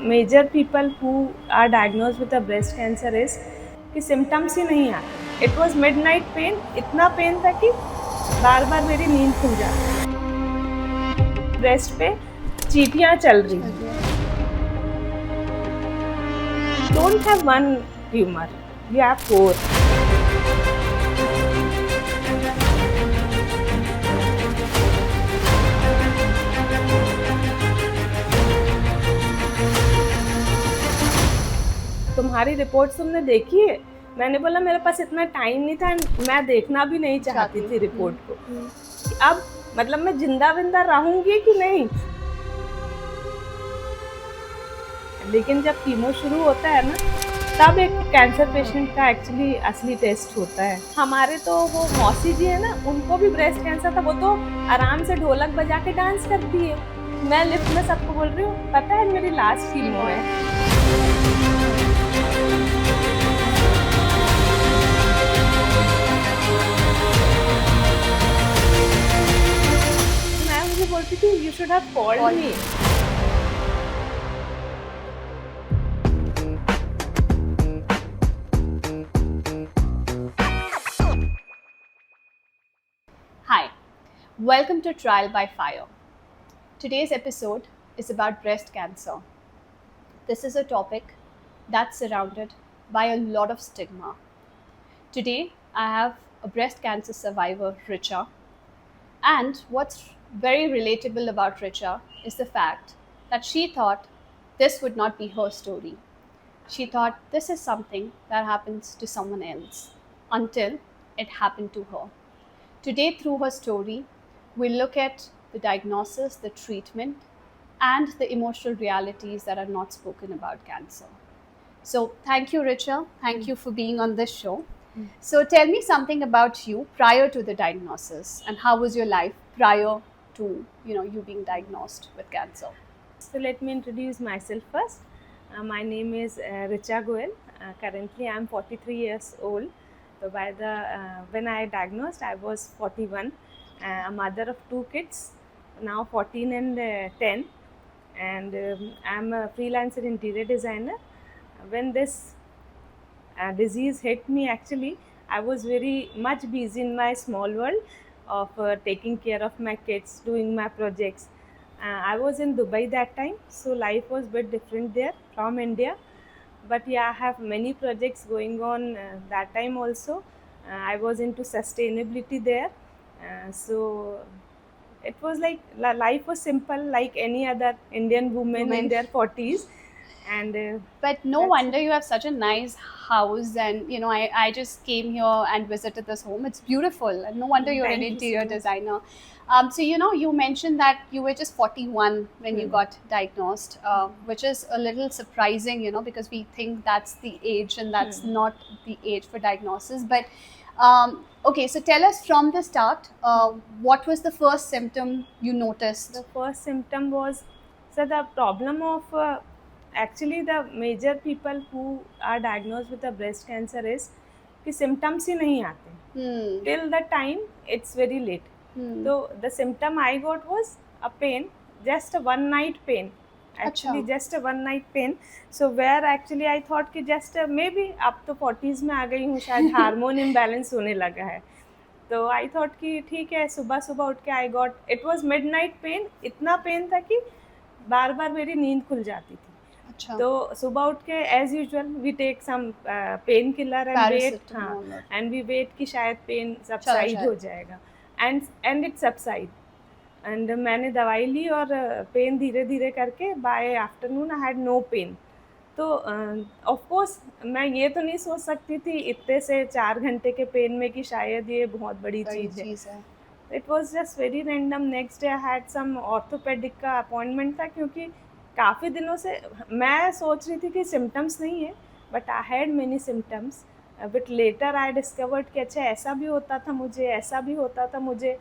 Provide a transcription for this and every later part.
Major people who are diagnose with the breast cancer is कि symptoms ही नहीं आते. इट वॉज मिडनाइट पेन, इतना पेन था कि बार बार मेरी नींद खुल जाती. ब्रेस्ट पे चींटियां चल रही हैं. Don't have one tumour, you have 4. तुम्हारी रिपोर्ट तुमने देखी है? मैंने बोला मेरे पास इतना टाइम नहीं था, मैं देखना भी नहीं चाहती थी रिपोर्ट को. अब मतलब मैं जिंदा विंदा रहूंगी कि नहीं. लेकिन जब कीमो शुरू होता है ना, तब एक कैंसर पेशेंट का एक्चुअली असली टेस्ट होता है. हमारे तो वो मौसी जी है ना, उनको भी ब्रेस्ट कैंसर था. वो तो आराम से ढोलक बजा के डांस करती है. मैं लिफ्ट में सबको बोल रही हूँ पता है मेरी लास्ट कीमो है. मैं मुझे बोलती थी you should have called me. Hi, welcome to Trial by Fire. Today's episode is about breast cancer. This is a topic that's surrounded by a lot of stigma. Today, I have a breast cancer survivor, Richa. And what's very relatable about Richa is the fact that she thought this would not be her story. She thought this is something that happens to someone else until it happened to her. Today, through her story, we look at the diagnosis, the treatment, and the emotional realities that are not spoken about cancer. So, thank you, Richa. Thank you for being on this show. So, tell me something about you prior to the diagnosis, and how was your life prior to you being diagnosed with cancer? So let me introduce myself first. My name is Richa Goel. Currently, I am 43 years old. So when I diagnosed, I was 41. A mother of 2 kids, now 14 and 10. And I'm a freelancer interior designer. When this disease hit me, actually, I was very much busy in my small world of taking care of my kids, doing my projects. I was in Dubai that time, so life was a bit different there from India. But yeah, I have many projects going on that time also. I was into sustainability there. So it was like life was simple like any other Indian woman in their 40s. And But no wonder you have such a nice house, and I just came here and visited this home. It's beautiful, and no wonder you're an Thank you so interior much. designer. So you mentioned that you were just 41 when you got diagnosed, which is a little surprising, because we think that's the age, and that's not the age for diagnosis. But okay, so tell us from the start, what was the first symptom you noticed? The first symptom was, so the problem of actually the major people who are diagnosed with the breast cancer is कि symptoms ही नहीं आते. Till the time it's very late. So the symptom I got was a pain, just a one night pain. Actually just a one night pain. So where actually I thought कि just maybe अब तो 40s में आ गई हूँ, शायद hormone imbalance होने लगा है. तो आई थॉट कि ठीक है. सुबह सुबह उठ के I got, it was midnight pain, इतना पेन था कि बार बार मेरी नींद खुल जाती थी. तो सुबह उठ के as usual we take some painkiller and wait. हाँ, एंड वी वेट कि शायद पेन सबसाइड हो जाएगा. And it subside. एंड मैंने दवाई ली और पेन धीरे धीरे करके by afternoon I had no pain. तो ऑफ कोर्स मैं ये तो नहीं सोच सकती थी इतने से 4 घंटे के पेन में कि शायद ये बहुत बड़ी चीज़ है. It was just very random. Next day I had some orthopedic का अपॉइंटमेंट था, क्योंकि काफ़ी दिनों से मैं सोच रही थी कि सिम्टम्स नहीं है, but I had many symptoms. But later I discovered कि अच्छा ऐसा भी होता था मुझे, ऐसा भी होता था मुझे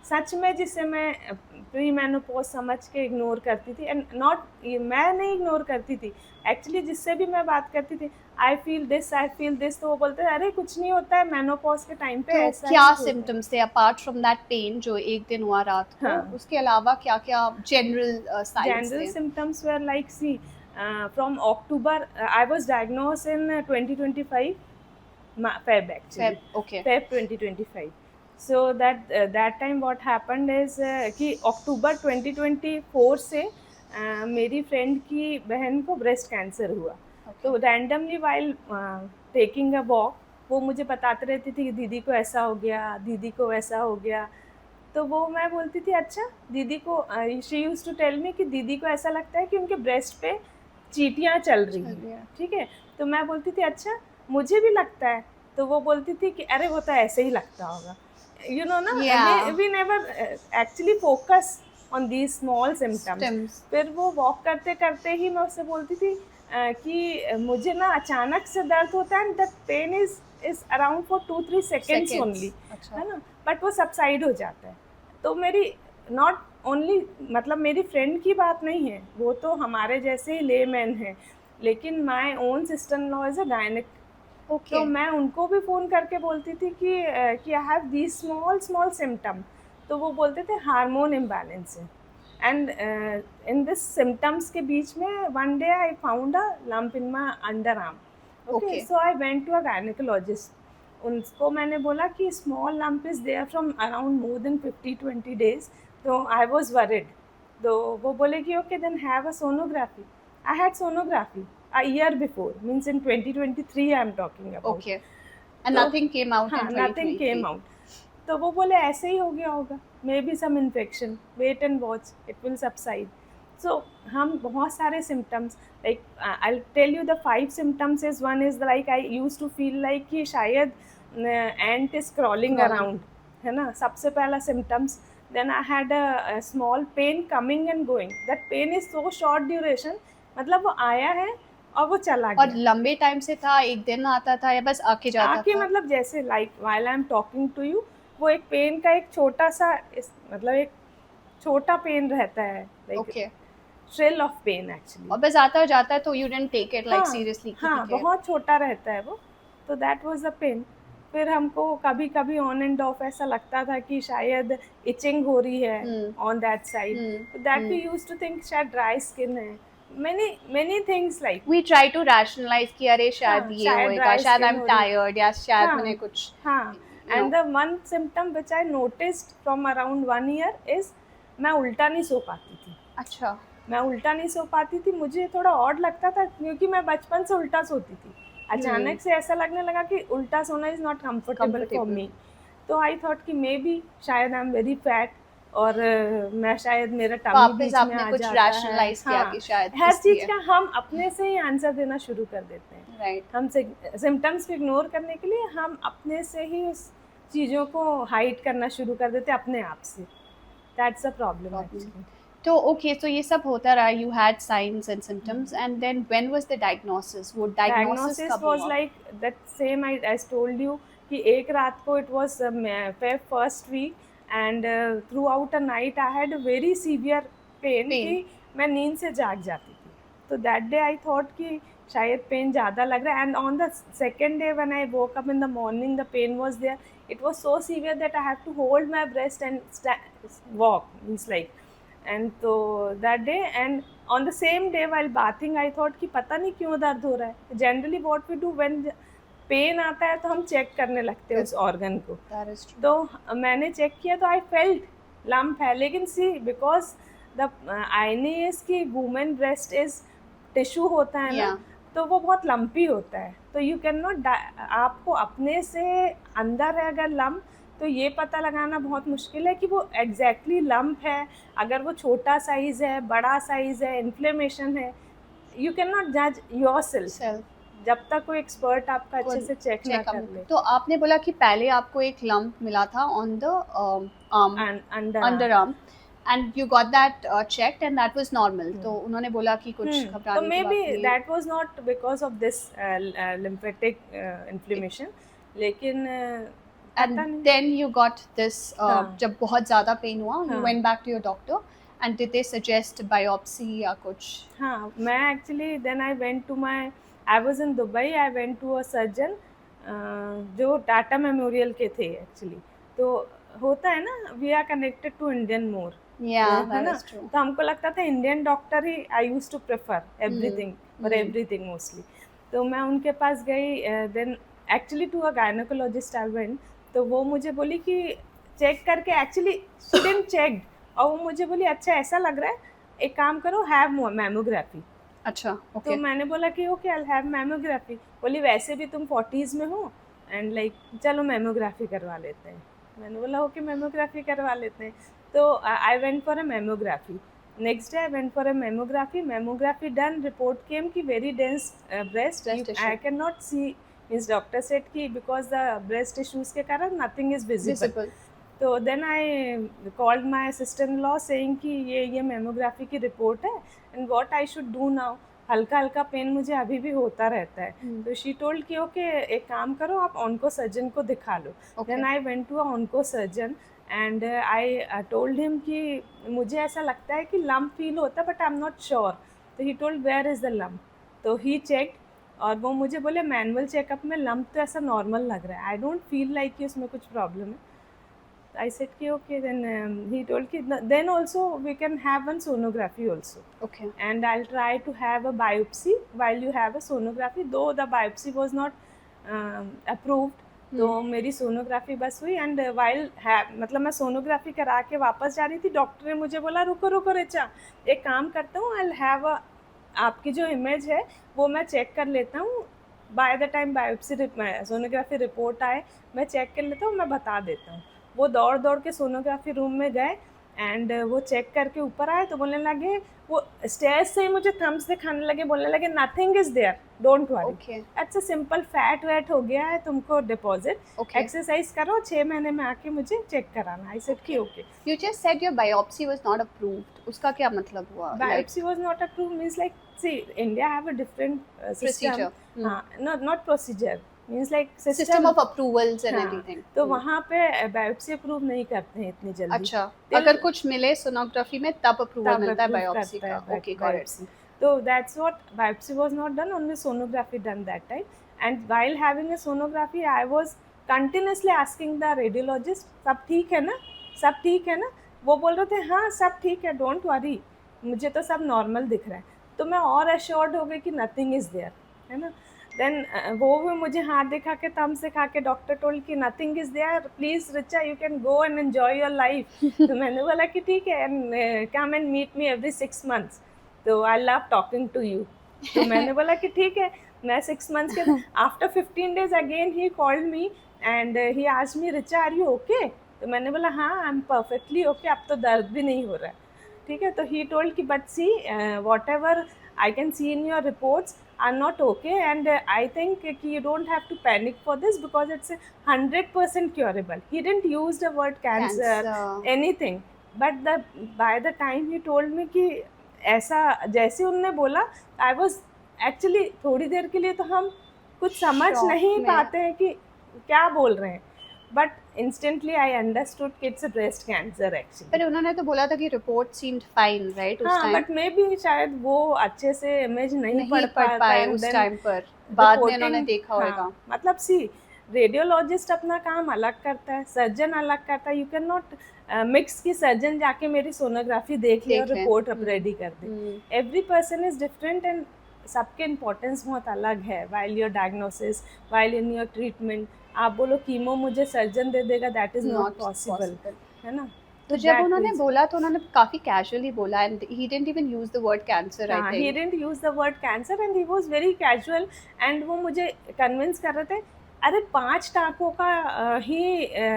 सच में, जिसे मैं प्री मेनोपॉज समझ के इग्नोर करती थी. एंड नॉट, मैं नहीं इग्नोर करती थी एक्चुअली, जिससे भी मैं बात करती थी आई फील दिस, तो वो बोलते थे अरे कुछ नहीं होता है, मेनोपॉज के टाइम पे ऐसा. क्या सिम्टम्स थे अपार्ट फ्रॉम दैट पेन जो एक दिन हुआ रात को? उसके अलावा क्या क्या जनरल साइंस थे? General symptoms were like see from October. I was diagnosed in 2025 Feb actually. Feb, okay. Feb 2025. So that time what happened is कि अक्टूबर 2024 से मेरी फ्रेंड की बहन को ब्रेस्ट कैंसर हुआ. तो randomly while taking a walk वो मुझे बताते रहती थी कि दीदी को ऐसा हो गया, दीदी को वैसा हो गया. तो वो मैं बोलती थी अच्छा दीदी को, she used to tell me कि दीदी को ऐसा लगता है कि उनके ब्रेस्ट पे चींटियाँ चल रही हैं. ठीक है. तो मैं बोलती थी अच्छा मुझे भी लगता है. तो वो बोलती थी कि अरे वो तो ऐसे ही लगता होगा. You know ना, we never actually focus on these small symptoms. फिर वो वॉक करते करते ही मैं उससे बोलती थी कि मुझे ना अचानक से दर्द होता है and that pain is around for 2-3 seconds only, है ना, बट वो सबसाइड हो जाता है. तो मेरी नॉट ओनली मतलब मेरी फ्रेंड की बात नहीं है, वो तो हमारे जैसे ही लेमैन है, लेकिन my own sister in law is a gynaec. तो मैं उनको भी फ़ोन करके बोलती थी कि I have these small symptom. तो वो बोलते थे हार्मोन इम्बैलेंस है. एंड इन दिस सिम्टम्स के बीच में one day I found a lump in my under arm. Okay. So I went to a gynaecologist. उनको मैंने बोला कि small lump is there from around more than 50-20 days. तो I was worried. तो वो बोले कि okay then have a sonography. I had sonography a year before, means in 2023 I am talking about. Okay. And so, nothing came out in 2023. Nothing came out. तो वो बोले ऐसे ही हो गया होगा, maybe some infection, wait and watch, it will subside. So हम बहुत सारे symptoms like I tell you the 5 symptoms is one is like I used to feel like कि शायद एंट इज क्रॉलिंग अराउंड, है ना, सबसे पहला symptoms. Then I had a small pain coming and going. That pain is so short duration, मतलब वो आया है और वो चला गया. और लंबे टाइम से था, एक दिन आता था या बस आके जाता था? आके मतलब जैसे like while I am talking to you, वो एक पेन का एक छोटा सा मतलब एक छोटा पेन रहता है, like thrill of pain actually, और बस आता जाता है. तो you didn't take it like seriously? हाँ, बहुत छोटा रहता है वो. तो दैट वाज द पेन. फिर हमको कभी कभी ऑन एंड ऑफ ऐसा लगता था कि शायद इचिंग हो रही है ऑन दैट साइड. तो that we used to think शायद ड्राई स्किन है. many things like we try to rationalize कि अरे शायद ये होएगा, शायद I'm tired या शायद मैंने कुछ. हाँ. And the one symptom which I noticed from around 1 year is मैं उल्टा नहीं सो पाती थी. अच्छा. मैं उल्टा नहीं सो पाती थी. मुझे थोड़ा ऑड लगता था क्योंकि मैं बचपन से उल्टा सोती थी. अचानक से ऐसा लगने लगा कि उल्टा सोना is not comfortable for me. तो आई थॉट कि मे बी शायद आई एम वेरी फैट और मैं शायद मेरा टमी बीच में आ कुछ जाता रैशनलाइज किया कि शायद हर चीज का हम अपने से ही आंसर देना शुरू कर देते हैं. राइट. हम सिम्टम्स को इग्नोर करने के लिए हम अपने से ही उस चीज़ों को हाइड करना शुरू कर देते हैं अपने आप से. That's a problem actually. तो ओके, तो ये सब होता रहा. You had signs and symptoms and then when was the diagnosis? वो डायग्नोसिस कब was like that same I told you कि एक रात को it was Feb first week and throughout a night I had very severe pain कि मैं नींद से जाग जाती थी. तो दैट डे आई थॉट कि शायद पेन ज़्यादा लग रहा है. And on the second day when I woke up in the morning the pain was there. It was so severe that I have to hold my breast and walk, means like. And तो that day and on the same day while bathing I thought कि पता नहीं क्यों दर्द हो रहा है. Generally what we do when pain आता है तो हम चेक करने लगते हैं उस ऑर्गन को. तो मैंने चेक किया तो आई फेल्ट लम्प है. लेकिन सी बिकॉज द आईनी इज कि वुमेन ब्रेस्ट इज टिश्यू होता है ना, तो वो बहुत लंपी होता है. तो यू कैन नॉट, आपको अपने से अंदर है अगर लम्प तो ये पता लगाना बहुत मुश्किल है कि वो एग्जैक्टली लम्प है. अगर वो छोटा साइज़ है, बड़ा साइज़ है, इन्फ्लेमेशन है, यू कैन नॉट जज योरसेल्फ जब तक कोई एक्सपर्ट आपका अच्छे से चेक ना कर ले. तो आपने बोला कि पहले आपको एक लंप मिला था on the under arm and you got that checked and that was normal. तो उन्होंने बोला कि कुछ घबराने की बात नहीं. तो maybe that was not because of this lymphatic inflammation. लेकिन and then you got this जब बहुत ज़्यादा पेन हुआ, you went back to your doctor and did they suggest biopsy या कुछ? हाँ, मैं actually then I went to I was in Dubai. I went to a surgeon जो Tata memorial के थे एक्चुअली. तो होता है ना, we are connected to Indian more. Yeah, है that ना, is true. तो हमको लगता था इंडियन डॉक्टर ही I use to prefer everything for everything mostly. तो मैं उनके पास गई, then actually to a gynaecologist I went. तो वो मुझे बोली कि चेक करके, एक्चुअली शी डिडंट चेक, और वो मुझे बोली अच्छा ऐसा लग रहा है, एक काम करो, हैव मैमोग्राफी। अच्छा, तो ओके. मैंने बोला कि ओके आई हैव मैमोग्राफी। बोली वैसे भी तुम 40s में हो एंड लाइक चलो मैमोग्राफी करवा लेते हैं। मैंने बोला ओके मैमोग्राफी करवा लेते हैं। तो I went for a mammography. Next day I went for a mammography done, report came की very dense breast, Breast tissue. I can not see, means doctor said की बिकॉज द ब्रेस्ट इश्यूज के कारण nothing is visible. Visible. तो then I called my sister in law saying कि ये mammography की report है and what I should do now, हल्का हल्का पेन मुझे अभी भी होता रहता है। तो शी टोल्ड कि ओके एक काम करो, आप ऑन्को सर्जन को दिखा लो। Then I went to a onco surgeon and I told him कि मुझे ऐसा लगता है कि लम्प फील होता है but I am not sure. तो he told where is the lump. तो ही चेक और वो मुझे बोले मैनुअल चेकअप में लम्प तो ऐसा नॉर्मल लग रहा है, आई डोंट फील लाइक कि उसमें कुछ प्रॉब्लम है। I said ki okay, then he told ki then also we can have one sonography also. Okay. And I'll try to have a biopsy while you have a sonography, though the biopsy was not approved. तो मेरी sonography बस हुई and while मतलब मैं sonography करा के वापस जा रही थी, डॉक्टर ने मुझे बोला रुको रुको रिचा, एक काम करता हूँ, आई हैव अ, आपकी जो इमेज है वो मैं चेक कर लेता हूँ, by the time biopsy sonography report आए मैं चेक कर लेता हूँ, मैं बता देता हूँ। वो दौड़ दौड़ के सोनोग्राफी रूम में गए एंड वो चेक करके ऊपर आए तो बोलने लगे, वो स्टेज से ही मुझे थम्स दिखाने लगे, बोलने लगे nothing is there, don't worry, Okay. अच्छा सिंपल फैट वैट हो गया है तुमको डिपॉजिट, Okay. एक्सरसाइज करो, 6 महीने में आके मुझे चेक कराना। आई सेड कि okay. You just said your biopsy was not approved. उसका क्या मतलब हुआ? Biopsy was not approved means like, see, India have a different system. Procedure. हाँ, not procedure, means like System of approvals and हाँ, everything. तो वहाँ पे biopsy approve नहीं करते हैं इतनी जल्दी। अच्छा, Till- अगर कुछ मिले सोनोग्राफी में तब अप्रूवल तब मिलता है approve बायोप्सी करता का. है Okay, got it. biopsy. So that's what biopsy was not done, only sonography done that time. And while having a sonography, I was continuously asking the radiologist, सब ठीक है ना, सब ठीक है ना? वो बोल रहे थे हाँ सब ठीक है, डोंट वरी, मुझे तो सब नॉर्मल दिख रहा है। तो मैं और एश्योर्ड हो गई कि नथिंग इज देयर, है ना। देन वो भी मुझे हाथ दिखा के थम्स दिखा के डॉक्टर टोल्ड कि nothing is there, please Richa you can go and enjoy your life. तो मैंने बोला कि ठीक है, and come and meet me every 6 months, तो I love talking to you. तो मैंने बोला कि ठीक है, मैं 6 months के after 15 days again he called me and he asked me Richa are you okay. तो मैंने बोला हाँ आई एम परफेक्टली ओके, अब तो दर्द भी नहीं हो रहा है, ठीक है। तो ही टोल्ड कि but see what ever I can see in your reports are not okay, and I think you don't have to panic for this because it's 100% curable. He didn't use the word cancer. Anything, but by the time he told me कि ऐसा जैसे उन्होंने बोला, I was actually थोड़ी देर के लिए तो हम कुछ समझ Shock नहीं में। पाते हैं कि क्या बोल रहे हैं, बट instantly I understood कि it's a breast cancer actually. पर उन्होंने तो बोला था कि रिपोर्ट सीम्ड फाइन, राइट? उस हाँ, टाइम बट मे बी शायद वो अच्छे से इमेज नहीं पढ़ पाए and उस then टाइम पर, बाद में reporting- उन्होंने देखा हाँ, होगा. मतलब सी रेडियोलॉजिस्ट अपना काम अलग करता है, सर्जन अलग करता है, यू कैन नॉट मिक्स की सर्जन जाके मेरी सोनोग्राफी देख ले और देख ले। रिपोर्ट अब रेडी कर दे। Every person is different and सबके इम्पोर्टेंस बहुत अलग है while your diagnosis, while in your treatment. आप बोलो कीमो मुझे सर्जन दे देगा, दैट इज नॉट पॉसिबल, है ना। तो जब उन्होंने बोला तो उन्होंने काफी कैजुअली बोला, and he didn't even use the word cancer, I think. he didn't use the word cancer and he was very casual and वो मुझे कन्विंस कर रहे थे, अरे 5 टाँकों का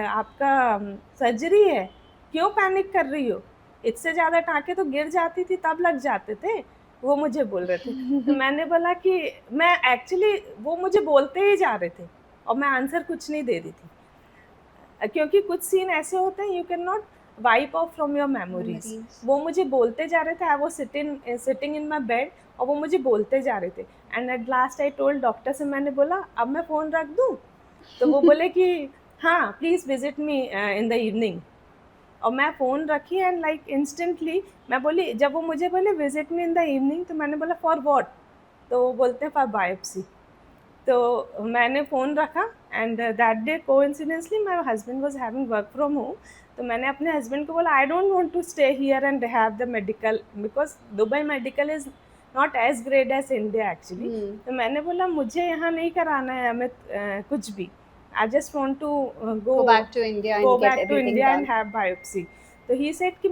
आपका सर्जरी है, क्यों पैनिक कर रही हो, इससे ज़्यादा टाँके तो गिर जाती थी तब लग जाते थे, वो मुझे बोल रहे थे। तो मैंने बोला कि मैं एक्चुअली वो मुझे बोलते ही जा रहे थे और मैं आंसर कुछ नहीं दे रही थी, क्योंकि कुछ सीन ऐसे होते हैं you can not wipe off from your memories. वो मुझे बोलते जा रहे थे, I was sitting in my bed और वो मुझे बोलते जा रहे थे and at last I told doctor से, मैंने बोला अब मैं फ़ोन रख दूँ, तो वो बोले कि हाँ please visit me in the evening, और मैं फ़ोन रखी एंड लाइक इंस्टेंटली मैं बोली, जब वो मुझे बोले visit me in the evening, तो मैंने बोला फॉर वॉट, तो वो बोलते हैं फॉर बायोप्सी। तो मैंने फ़ोन रखा and that day coincidentally my husband was having work from home. तो मैंने अपने हस्बैंड को बोला I don't want to stay here and have the medical because Dubai medical is not as great as India actually. तो मैंने बोला मुझे यहाँ नहीं कराना है हमें कुछ भी. I just want to go back to India and get everything done. and have biopsy. तो he said कि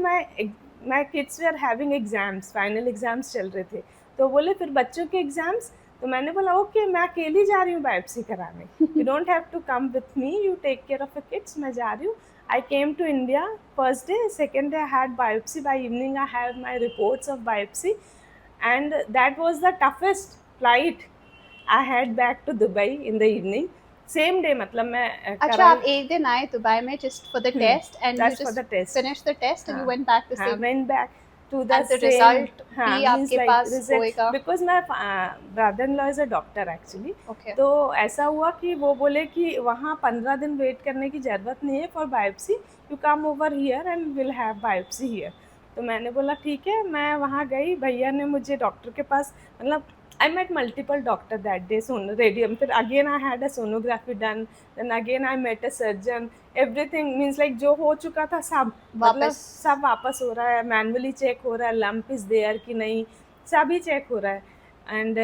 my kids were having exams, final exams चल रहे थे. तो बोले फिर बच्चों के एग्जाम्स. तो मैंने बोला ओके मैं अकेली जा रही हूँ बायोप्सी कराने. You don't have to come with me. You take care of the kids. मैं जा रही हूँ. I came to India first day, second day I had biopsy. By evening I had my reports of biopsy, and that was the toughest flight I had back to Dubai in the evening. Same day मतलब मैं अच्छा आप एक दिन आए Dubai में just for the test and you just finished the test and you went back the same. went back to the same result भी आपके पास होएगा because my brother-in-law is a doctor actually. तो ऐसा हुआ कि वो बोले कि वहाँ 15 दिन वेट करने की ज़रूरत नहीं है for biopsy. You come over here and we'll have biopsy here. तो मैंने बोला ठीक है. मैं वहाँ गई. भैया ने मुझे डॉक्टर के पास मतलब I met multiple doctor that day, radium. फिर again I had a sonography done. Then again I met a surgeon. Everything means like जो हो चुका था सब मतलब सब वापस हो रहा है. Manually check हो रहा है. Lump is there कि नहीं सभी चेक हो रहा है. And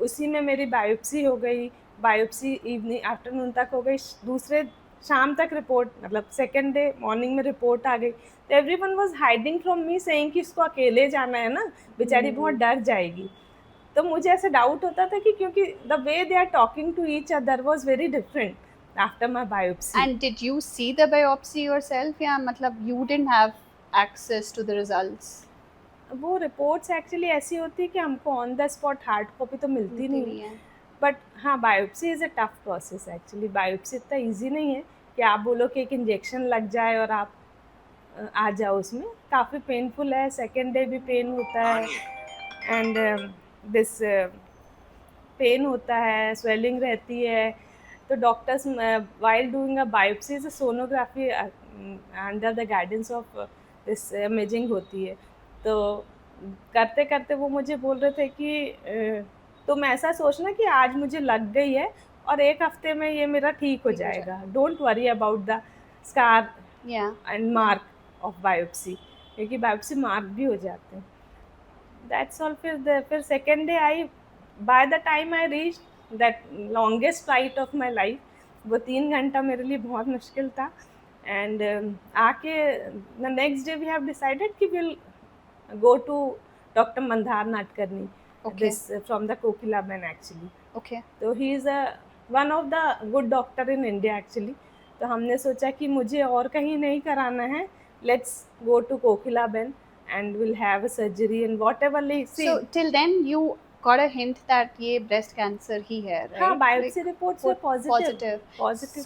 उसी में मेरी बायोप्सी हो गई. बायोप्सी इवनिंग आफ्टरनून तक हो गई. दूसरे शाम तक रिपोर्ट मतलब सेकेंड डे मॉर्निंग में रिपोर्ट आ गई. तो everyone was hiding from me saying कि इसको अकेले जाना है ना बेचारी बहुत डर जाएगी. तो मुझे ऐसा डाउट होता था कि क्योंकि the way they are talking to each other was very different after my biopsy. And did you see the biopsy yourself या मतलब you didn't have access to the results? वो रिपोर्ट्स एक्चुअली ऐसी होती है कि हमको on the spot hard copy तो मिलती नहीं है. बट हाँ biopsy is a tough process actually. Biopsy इतना ईजी नहीं है कि आप बोलो कि एक इंजेक्शन लग जाए और आप आ जाओ उसमें. काफ़ी पेनफुल है. सेकेंड डे भी पेन होता है एंड दिस पेन होता है. स्वेलिंग रहती है. तो doctors while doing a biopsy is a sonography under the guidance of this imaging होती है. तो करते करते वो मुझे बोल रहे थे कि तुम ऐसा सोचना कि आज मुझे लग गई है और एक हफ्ते में ये मेरा ठीक हो जाएगा. Don't worry about the scar and mark of biopsy क्योंकि बायोप्सी मार्क भी हो जाते हैं. That's all. फिर second day by the time I reached that longest flight of my life, वो 3 घंटा मेरे लिए बहुत मुश्किल था. And आके the next day we have decided कि we'll go to Dr. Mandhar Nadkarni. This from the Kokilaben actually. Okay. तो he is one of the good doctor in India actually. तो हमने सोचा कि मुझे और कहीं नहीं कराना है. Let's go to Kokilaben. And we'll have a surgery and whatever like see. So till then you got a hint that ये breast cancer ही है, right? हाँ biopsy reports were positive.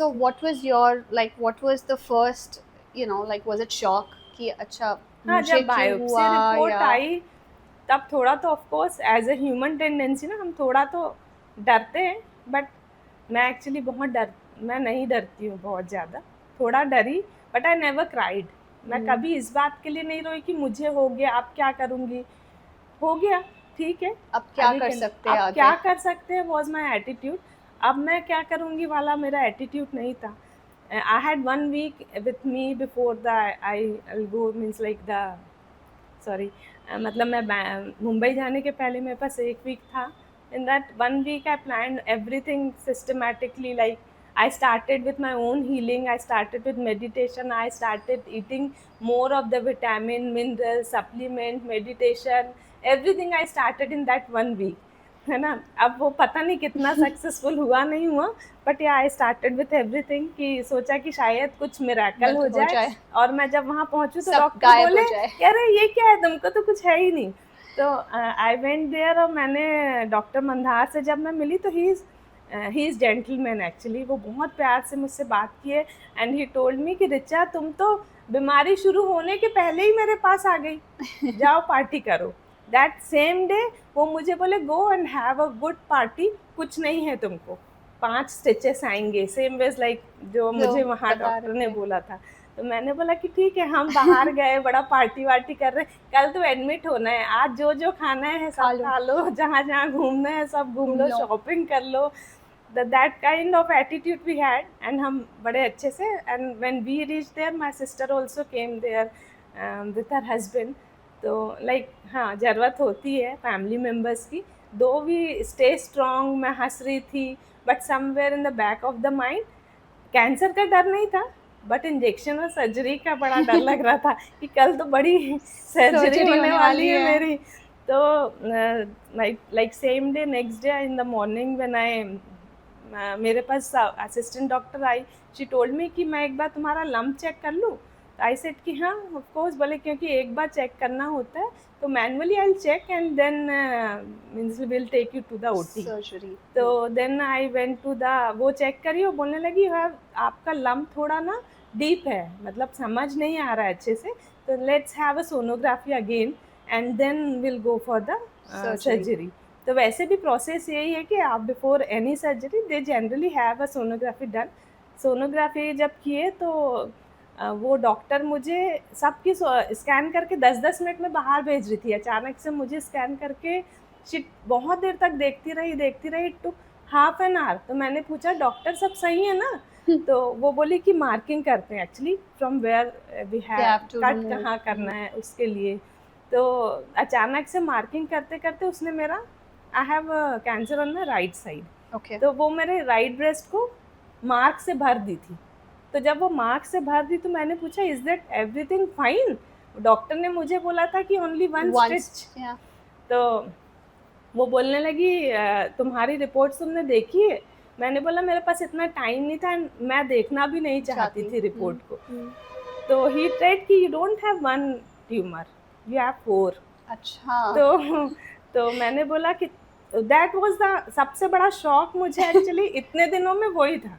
So what was your what was the first was it shock कि अच्छा हाँ जब biopsy report आई तब थोड़ा तो of course as a human tendency ना हम थोड़ा तो डरते हैं. but मैं actually मैं नहीं डरती हूँ बहुत ज़्यादा. थोड़ा डरी but I never cried. मैं कभी इस बात के लिए नहीं रोई कि मुझे हो गया अब क्या करूँगी. हो गया ठीक है. अब क्या कर सकते हैं. अब क्या कर सकते हैं was my attitude. अब मैं क्या करूँगी वाला मेरा attitude नहीं था. I had 1 week with me before the I'll go means like the sorry मतलब मैं मुंबई जाने के पहले मेरे पास 1 week था. In that 1 week I planned everything systematically. Like I started with my own healing. I started with meditation. I started eating more of the vitamin, mineral, supplement, meditation. Everything I started in that 1 week. है ना. अब वो पता नहीं कितना successful हुआ नहीं हुआ but I started with everything कि सोचा कि शायद कुछ मिरेकल हो जाए और मैं जब वहाँ पहुँचूँ तो डॉक्टर बोले अरे ये क्या है तुमको तो कुछ है ही नहीं. तो आई वेंट देयर और मैंने डॉक्टर मंधार से जब मैं मिली तो ही इज़ जेंटलमैन एक्चुअली. वो बहुत प्यार से मुझसे बात किए एंड ही टोल्ड मी कि रिचा तुम तो बीमारी शुरू होने के पहले ही मेरे पास आ गई. जाओ पार्टी करो. दैट सेम डे वो मुझे बोले go and have a good party. कुछ नहीं है तुमको 5 स्टिचेस आएंगे सेम वेज लाइक जो मुझे वहाँ डॉक्टर ने बोला था. तो मैंने बोला कि ठीक है हम बाहर गए बड़ा पार्टी वार्टी कर रहे. कल तो एडमिट होना है. आज जो खाना है सब खा लो. जहाँ घूमना है सब घूम लो. शॉपिंग कर लो. that kind of attitude we had, and हम बड़े अच्छे से, and when we reached there my sister also came there with her husband. तो like हाँ ज़रूरत होती है फैमिली मेम्बर्स की, दो वी स्टे स्ट्रॉन्ग, मैं हंस रही थी, but somewhere in the back of the mind cancer का डर नहीं था, बट इंजेक्शन और सर्जरी का बड़ा डर लग रहा था कि कल तो बड़ी सर्जरी होने वाली है मेरी. तो like same day next day in the morning when I मेरे पास असिस्टेंट डॉक्टर आई, शी टोल्ड मी कि मैं एक बार तुम्हारा लम्प चेक कर लूँ. आई सेड कि हाँ ऑफ कोर्स, बोले क्योंकि एक बार चेक करना होता है तो manually I check and then means will take you to the OT surgery. तो then I went to the, वो चेक करी और बोलने लगी आपका लम्प थोड़ा ना डीप है, मतलब समझ नहीं आ रहा है अच्छे से, तो let's have a sonography again and then will go for the surgery. तो वैसे भी प्रोसेस यही है कि आप before any surgery they generally have a sonography done. Sonography जब किए तो वो डॉक्टर मुझे सबकी स्कैन करके 10-10 मिनट में बाहर भेज रही थी. अचानक से मुझे स्कैन करके बहुत देर तक देखती रही टू हाफ एन आवर. तो मैंने पूछा डॉक्टर सब सही है ना? तो वो बोली कि मार्किंग करते हैं actually from where we have cut कहाँ करना है उसके लिए. तो अचानक से मार्किंग करते करते उसने मेरा I have cancer on the right side, तो वो मेरे राइट ब्रेस्ट को मार्क से भर दी थी. तो जब वो मार्क से भर दी तो मैंने पूछा is that everything fine? Doctor ने मुझे बोला था कि ओनली वन स्टिच. तो वो बोलने लगी तुम्हारी रिपोर्ट्स तुमने देखी है? मैंने बोला मेरे पास इतना टाइम नहीं था, मैं देखना भी नहीं चाहती थी रिपोर्ट को. तो ही सेड कि you don't have one tumour, you have 4. अच्छा. तो मैंने बोला कि दैट वाज द सबसे बड़ा शॉक मुझे एक्चुअली इतने दिनों में वही था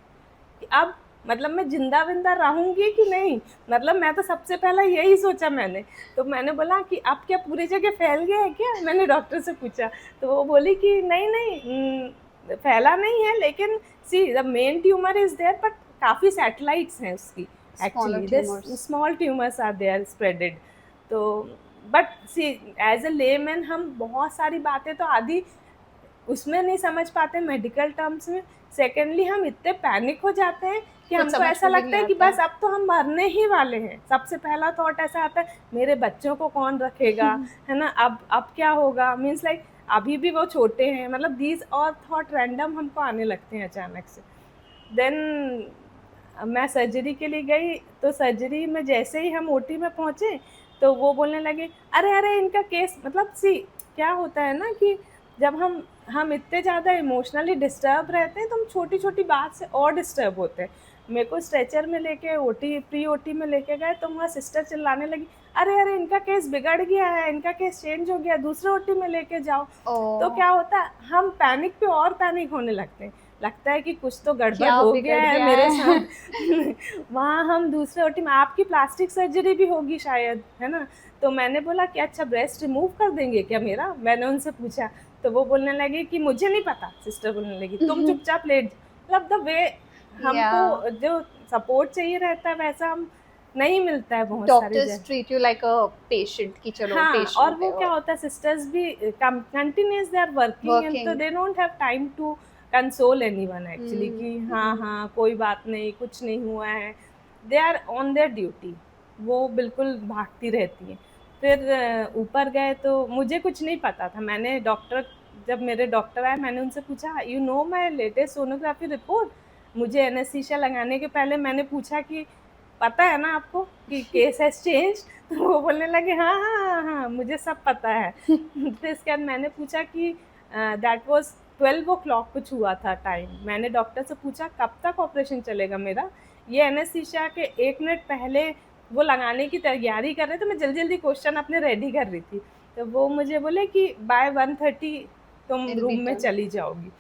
कि अब मतलब मैं जिंदा विंदा रहूँगी कि नहीं. मतलब मैं तो सबसे पहला यही सोचा मैंने. तो मैंने बोला कि अब क्या पूरी जगह फैल गया है क्या? मैंने डॉक्टर से पूछा. तो वो बोली कि नहीं फैला नहीं है, लेकिन see the main tumour is there but काफ़ी सैटेलाइट्स हैं उसकी actually, small tumours are there spreaded. तो but see as a layman हम बहुत सारी बातें तो आधी उसमें नहीं समझ पाते मेडिकल टर्म्स में. सेकेंडली हम इतने पैनिक हो जाते हैं कि हमको ऐसा लगता है कि बस अब तो हम मरने ही वाले हैं. सबसे पहला थॉट ऐसा आता है मेरे बच्चों को कौन रखेगा, है ना, अब क्या होगा. मीन्स लाइक अभी भी वो छोटे हैं, मतलब दीज और थॉट रैंडम हमको आने लगते हैं अचानक से. देन मैं सर्जरी के लिए गई. तो सर्जरी में जैसे ही हम ओटी में पहुँचे तो वो बोलने लगे अरे इनका केस, मतलब सी क्या होता है ना कि जब हम इतने ज़्यादा इमोशनली डिस्टर्ब रहते हैं तो हम छोटी छोटी बात से और डिस्टर्ब होते हैं. मेरे को स्ट्रेचर में लेके प्री ओटी में लेके गए तो वहाँ सिस्टर चिल्लाने लगी अरे इनका केस बिगड़ गया है, इनका केस चेंज हो गया, दूसरे ओटी में लेके जाओ. तो क्या होता है हम पैनिक पे और पैनिक होने लगते हैं, लगता है कि कुछ तो गड़बड़ हो गया है मेरे साथ. वहाँ हम दूसरे ओटी में आपकी प्लास्टिक सर्जरी भी होगी शायद, है ना. तो मैंने बोला कि अच्छा ब्रेस्ट रिमूव कर देंगे क्या मेरा? मैंने उनसे पूछा. तो वो बोलने लगे कि मुझे नहीं पता. सिस्टर बोलने लगी तुम चुपचाप लेट. मतलब द वे हमको जो सपोर्ट चाहिए रहता है वैसा हम नहीं मिलता है बहुत सारी जगह. Doctors treat you like a patient की चलो पेशेंट. और वो क्या होता है सिस्टर्स भी continuous they are working and तो they don't have time to console anyone actually कि हाँ कोई बात नहीं, कुछ नहीं हुआ है. They are on their duty, वो बिल्कुल भागती रहती हैं. फिर ऊपर गए तो मुझे कुछ नहीं पता था. मैंने जब मेरे डॉक्टर आए मैंने उनसे पूछा you know my latest sonography report. मुझे एनेस्थीसिया लगाने के पहले मैंने पूछा कि पता है ना आपको कि केस हैज चेंज. तो वो बोलने लगे हाँ मुझे सब पता है. फिर इसके बाद मैंने पूछा कि दैट वाज 12 o'clock कुछ हुआ था टाइम. मैंने डॉक्टर से पूछा कब तक ऑपरेशन चलेगा मेरा? ये एनेस्थीसिया के 1 मिनट पहले वो लगाने की तैयारी कर रहे थे. मैं जल्दी क्वेश्चन अपने रेडी कर रही थी. तो वो मुझे बोले कि बाय 1:30 तुम रूम में चली जाओगी.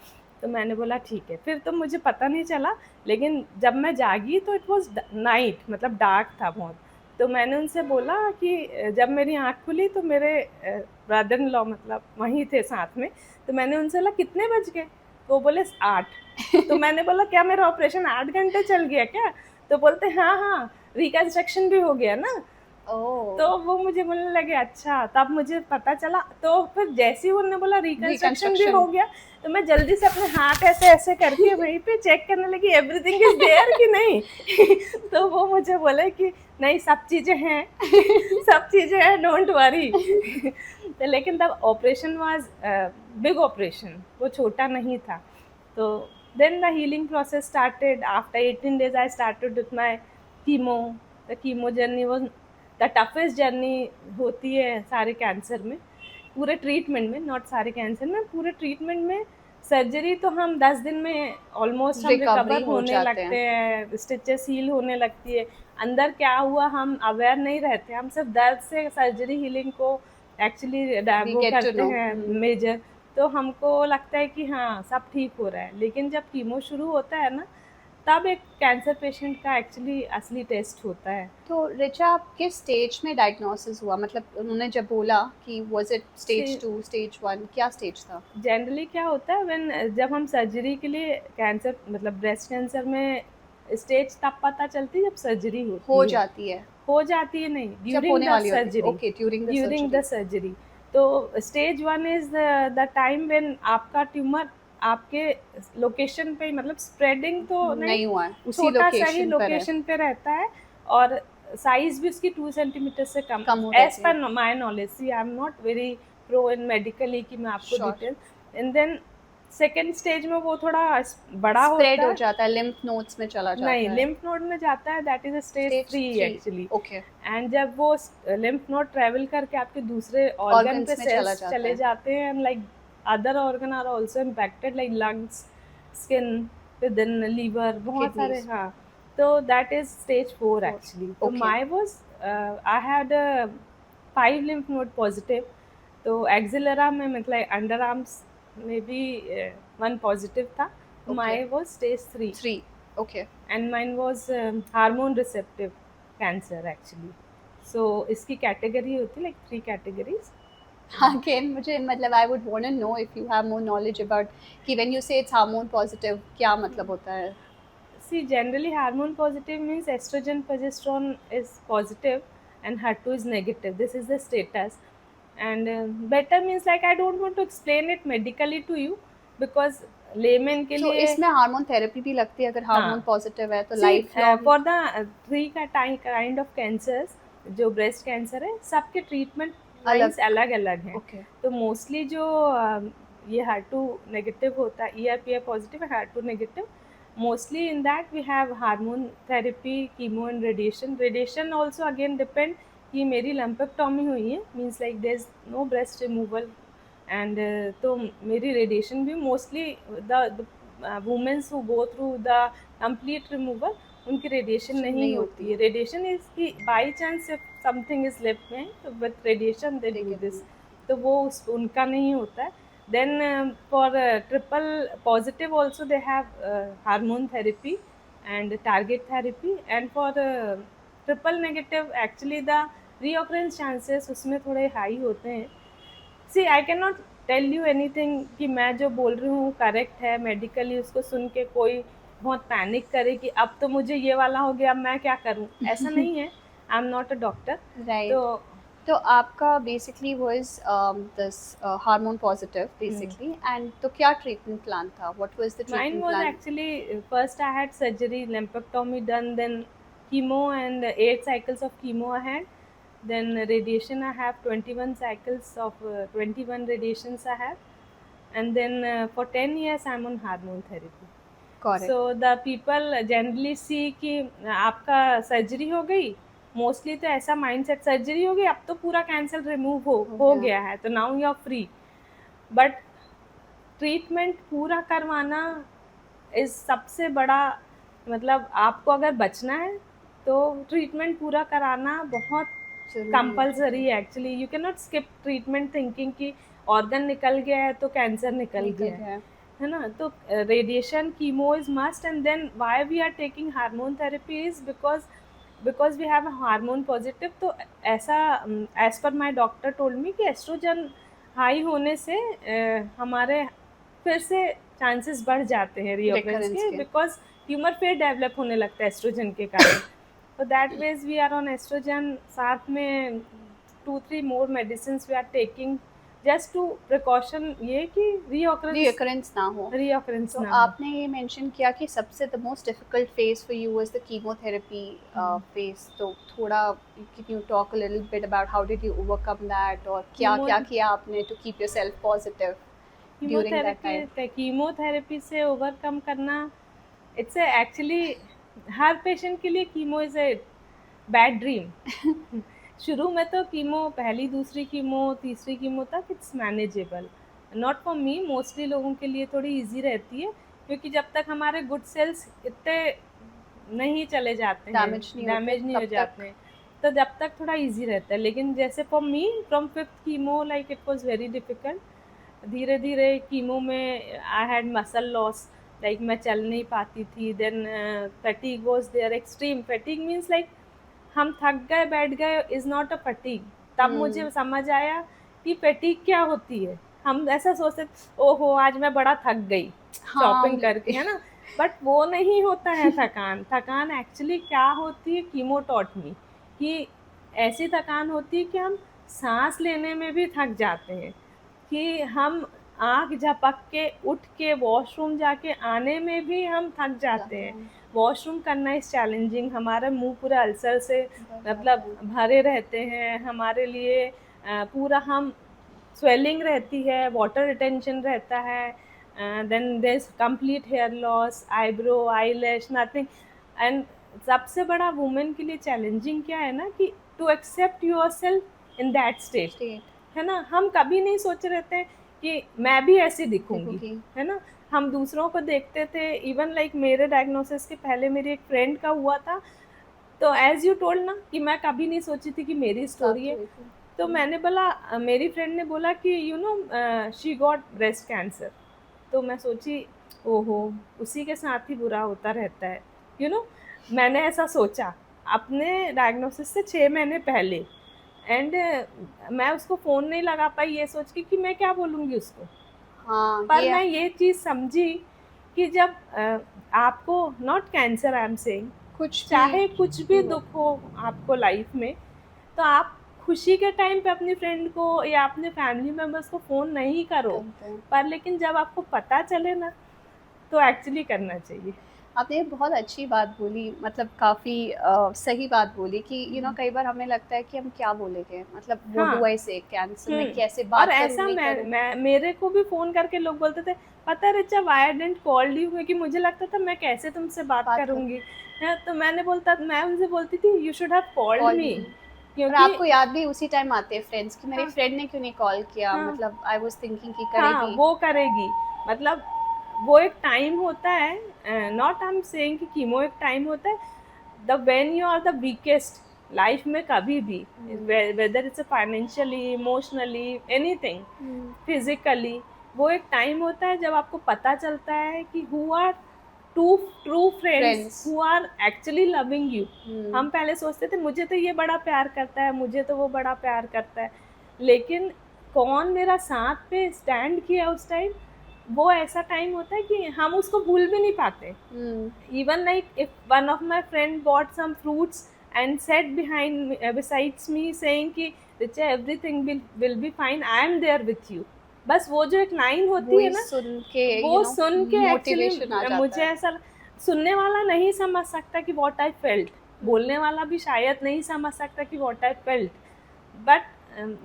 तो मैंने बोला ठीक है. फिर तो मुझे पता नहीं चला, लेकिन जब मैं जागी तो इट वाज नाइट, मतलब डार्क था बहुत. तो मैंने उनसे बोला कि जब मेरी आँख खुली तो मेरे ब्रदर इन लॉ मतलब वहीं थे साथ में. तो मैंने उनसे बोला कितने बज गए? तो बोले 8. तो मैंने बोला क्या मेरा ऑपरेशन 8 घंटे चल गया क्या? तो बोलते हाँ रिकन्स्ट्रक्शन भी हो गया ना. ओह तो वो मुझे बोलने लगे अच्छा, तब मुझे पता चला। तो फिर जैसे ही उन्होंने बोला रिकंस्ट्रक्शन भी हो गया, तो मैं जल्दी से अपने हाथ ऐसे ऐसे करके वहीं पे चेक करने लगी एवरीथिंग इज देयर कि नहीं। तो वो मुझे बोले कि नहीं सब चीज़ें हैं, सब चीज़ें हैं, डोंट वरी। तो लेकिन तब ऑपरेशन वाज बिग ऑपरेशन, वो छोटा नहीं था। तो then the healing process started. After 18 days I started with my chemo. The chemo journey was the toughest journey होती है सारे कैंसर में, पूरे ट्रीटमेंट में, नॉट सारे कैंसर में, पूरे ट्रीटमेंट में। सर्जरी तो हम 10 दिन में ऑलमोस्ट हम रिकवर होने लगते हैं, स्टिचेस हील होने लगती है, अंदर क्या हुआ हम अवेयर नहीं रहते, हम सिर्फ दर्द से सर्जरी हीलिंग को एक्चुअली वो करते हैं मेजर। तो हमको लगता है कि हाँ सब ठीक हो रहा है, लेकिन जब कीमो शुरू होता है ना, तब एक कैंसर पेशेंट का एक्चुअली असली टेस्ट होता है। तो रिचा आप किस स्टेज में डायग्नोसिस हुआ, मतलब उन्होंने जब बोला कि वाज इट स्टेज 2 स्टेज 1, क्या स्टेज था? जनरली क्या होता है व्हेन जब हम सर्जरी के लिए कैंसर मतलब ब्रेस्ट कैंसर में स्टेज तब पता चलती है जब सर्जरी हो जाती है नहीं, during the surgery. Okay, during the surgery. तो stage 1 is the time when आपका ट्यूमर आपके लोकेशन पे, मतलब स्प्रेडिंग तो नहीं हुआ है, उसी लोकेशन पे रहता है, और साइज भी उसकी 2 सेंटीमीटर से कम एज पर my knowledge. See I am not very pro in medically कि मैं आपको detail. And then second stage में वो थोड़ा बड़ा स्प्रेड हो जाता है, लिम्फ नोड्स में चला जाता है। नहीं, लिम्फ नोड में जाता है, that is stage 3 actually. Okay. And जब वो लिम्फ नोड ट्रेवल करके आपके दूसरे ऑर्गन पे सेल्स चले जाते हैं, and like other organ are also impacted, like lungs, skin, within liver, बहुत सारे। हाँ, तो दैट इज स्टेज 4 एक्चुअली। तो my was I had 5 lymph node positive. तो एक्सिलरा में मतलब अंडर आर्म्स में भी 1 पॉजिटिव था। माई was stage 3। Okay. And mine was hormone receptive cancer actually. So इसकी कैटेगरी होती है like 3 categories. Again, मुझे मतलब I would want to know if you have more knowledge about कि when you say it's hormone positive, क्या मतलब होता है? See, generally hormone positive means estrogen, progesterone is positive and HER2 is negative. This is the status. And better means like I don't want to explain it medically to you because lemon के लिए इसमें hormone therapy भी लगती है अगर hormone positive है तो life for the 3 kind of cancers, जो ब्रेस्ट कैंसर है सबके ट्रीटमेंट अलग अलग हैं। तो मोस्टली जो ये HER2 नेगेटिव होता है, ER/PR positive, HER2 negative, mostly in that we have hormone therapy, chemo and radiation also again depend कि मेरी लम्पेक्टॉमी हुई है, means like there is no breast removal and तो मेरी रेडिएशन भी mostly the womens who go through the complete removal उनकी radiation नहीं होती है। रेडिएशन इज की by chance if something is left में तो with radiation they do this, तो वो उनका नहीं होता है। Then for triple positive also they have hormone therapy and target therapy, and for triple negative actually the reoccurrence chances उसमें थोड़े हाई होते हैं। See I can not tell you anything कि मैं जो बोल रही हूँ करेक्ट है मेडिकली, उसको सुन के कोई बहुत पैनिक करे कि अब तो मुझे ये वाला हो गया, अब मैं क्या करूँ, ऐसा नहीं है। I am not a doctor. Right. तो आपका basically was this hormone positive basically, and तो क्या ट्रीटमेंट प्लान था? What was the treatment plan? Mine was actually first I had surgery, lumpectomy done, then chemo and 8 cycles of chemo I had. Then radiation I have 21 cycles of 21 radiations I have, and then for 10 years I'm on hormone therapy. Correct. So the people generally see कि आपका surgery हो गई, mostly तो ऐसा mindset, surgery हो गई अब तो पूरा कैंसर रिमूव हो गया है तो now you are free. But treatment पूरा करवाना इज सबसे बड़ा, मतलब आपको अगर बचना है तो ट्रीटमेंट पूरा कराना बहुत कंपलसरी है actually. You can not skip treatment thinking कि ऑर्गन निकल गया है तो कैंसर निकल गया है ना। तो radiation chemo is must, and then why we are taking hormone therapy is because we have hormone positive. तो ऐसा एज पर माई डॉक्टर टोल्ड मी कि एस्ट्रोजन हाई होने से हमारे फिर से चांसेस बढ़ जाते हैं रीऑकरेंस के, बिकॉज ट्यूमर फिर डेवलप होने लगता है एस्ट्रोजन के कारण। So that ways we are on estrogen, साथ में 2-3 more medicines we are taking just to precaution ये कि reoccurrence ना हो. reoccurrence तो ना हो. आपने ये मेंशन किया कि सबसे the most difficult phase for you was the chemotherapy phase. तो थोड़ा can you talk a little bit about how did you overcome that, और क्या क्या किया आपने to keep yourself positive during that time? Chemotherapy से ओवरकम करना, it's actually हर पेशेंट के लिए chemo is a bad dream. शुरू में तो कीमो पहली दूसरी कीमो तीसरी कीमो तक it's manageable. Not for me, mostly लोगों के लिए थोड़ी इजी रहती है, क्योंकि जब तक हमारे गुड सेल्स इतने नहीं चले जाते हैं, डैमेज नहीं हो जाते हैं, तो जब तक थोड़ा इजी रहता है. लेकिन जैसे for me from 5th chemo like it was very difficult. धीरे धीरे कीमो में I had muscle loss, like मैं चल नहीं पाती थी. Then fatigue was there, extreme fatigue means like हम थक गए बैठ गए इज नॉट अ फटीग. तब मुझे समझ आया कि फटीग क्या होती है. हम ऐसा सोचते ओहो आज मैं बड़ा थक गई शॉपिंग करके, है ना, बट वो नहीं होता है थकान. थकान एक्चुअली क्या होती है, कीमो टॉट मी कि ऐसी थकान होती है कि हम सांस लेने में भी थक जाते हैं, कि हम आँख झपक के उठ के वॉशरूम जाके आने में भी हम थक जाते हैं. वॉशरूम करना इज चैलेंजिंग. हमारा मुंह पूरा अल्सर से मतलब भरे रहते हैं. हमारे लिए पूरा हम स्वेलिंग रहती है, वाटर रिटेंशन रहता है. Then there is complete hair loss, eyebrow, eyelash, nothing. And सबसे बड़ा वुमेन के लिए चैलेंजिंग क्या है ना, कि to accept yourself in that state, है ना. हम कभी नहीं सोच रहे थे कि मैं भी ऐसी दिखूंगी, है ना. हम दूसरों को देखते थे. इवन लाइक मेरे डायग्नोसिस के पहले मेरी एक फ्रेंड का हुआ था, तो एज यू टोल्ड ना कि मैं कभी नहीं सोची थी कि मेरी स्टोरी है. तो मैंने बोला, मेरी फ्रेंड ने बोला कि you know she got breast cancer. तो मैं सोची ओहो उसी के साथ ही बुरा होता रहता है, यू नो. मैंने ऐसा सोचा अपने डायग्नोसिस से 6 महीने पहले. एंड मैं उसको फ़ोन नहीं लगा पाई ये सोच के कि मैं क्या बोलूँगी उसको. हाँ, पर मैं ये चीज़ समझी कि जब आपको not cancer I am saying, चाहे कुछ भी दुख हो आपको लाइफ में, तो आप खुशी के टाइम पे अपनी फ्रेंड को या अपने फैमिली मेम्बर्स को फ़ोन नहीं करो, पर लेकिन जब आपको पता चले ना तो एक्चुअली करना चाहिए. आपने बहुत अच्छी बात बोली, मतलब काफ़ी सही बात बोली कि यू नो कई बार हमें लगता है कि हम क्या बोलेंगे, मतलब व्हाट डू आई से, कैंसर में कैसे बात और ऐसा मैं मेरे को भी फ़ोन करके लोग बोलते थे पता है Richa why I didn't called you, क्योंकि मुझे लगता था मैं कैसे तुमसे बात करूँगी. तो मैं उनसे बोलती थी you should have called me. क्योंकि आपको याद भी उसी टाइम आते हैं फ्रेंड्स कि मेरी फ्रेंड ने क्यों नहीं कॉल किया. मतलब आई वाज थिंकिंग कि करेगी, वो करेगी. मतलब वो एक टाइम होता है, नॉट आई एम सेइंग कि कीमो एक टाइम होता है the when you are the weakest life में, कभी भी, whether it's financially, emotionally, anything, physically. वो एक टाइम होता है जब आपको पता चलता है कि who are true friends who are actually loving you. हम पहले सोचते थे मुझे तो ये बड़ा प्यार करता है, मुझे तो वो बड़ा प्यार करता है, लेकिन कौन मेरा साथ पे स्टैंड किया उस टाइम, वो ऐसा टाइम होता है कि हम उसको भूल भी नहीं पाते. Even like if one of my friend bought some fruits and sat behind besides me saying कि Richa everything will be fine, I am there with you. बस वो जो एक लाइन होती है ना, वो सुन के एक्चुअली मुझे ऐसा, सुनने वाला नहीं समझ सकता कि व्हाट आई फेल्ट, बोलने वाला भी शायद नहीं समझ सकता कि व्हाट आई फेल्ट, बट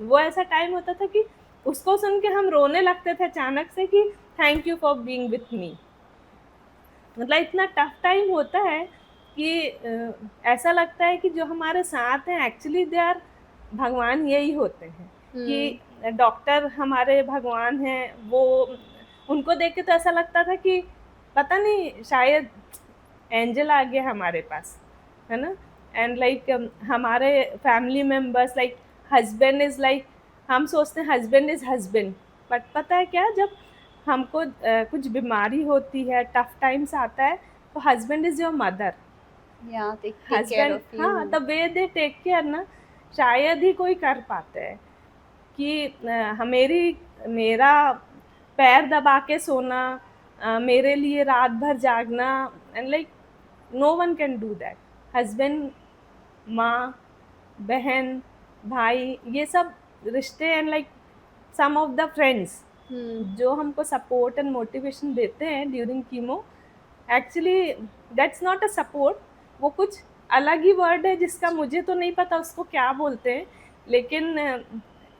वो ऐसा टाइम होता था कि उसको सुन के हम रोने लगते थे अचानक से कि thank you for being with me. मतलब इतना टफ टाइम होता है कि ऐसा लगता है कि जो हमारे साथ हैं एक्चुअली दे आर भगवान. यही होते हैं कि डॉक्टर हमारे भगवान हैं. वो उनको देख के तो ऐसा लगता था कि पता नहीं शायद एंजल आ गया हमारे पास, है ना. एंड लाइक हमारे family members like husband is like, हम सोचते हैं हस्बैंड इज़ हस्बैंड, बट पता है क्या, जब हमको कुछ बीमारी होती है, टफ टाइम्स आता है, तो husband is your mother. Husband, हाँ, the way they take care ना, शायद ही कोई कर पाते हैं. कि मेरा पैर दबा के सोना, मेरे लिए रात भर जागना, and like no one can do that. Husband माँ, बहन, भाई, ये सब रिश्ते and like some of the friends जो हमको सपोर्ट एंड मोटिवेशन देते हैं during chemo, actually that's not a support, वो कुछ अलग ही वर्ड है जिसका मुझे तो नहीं पता उसको क्या बोलते हैं, लेकिन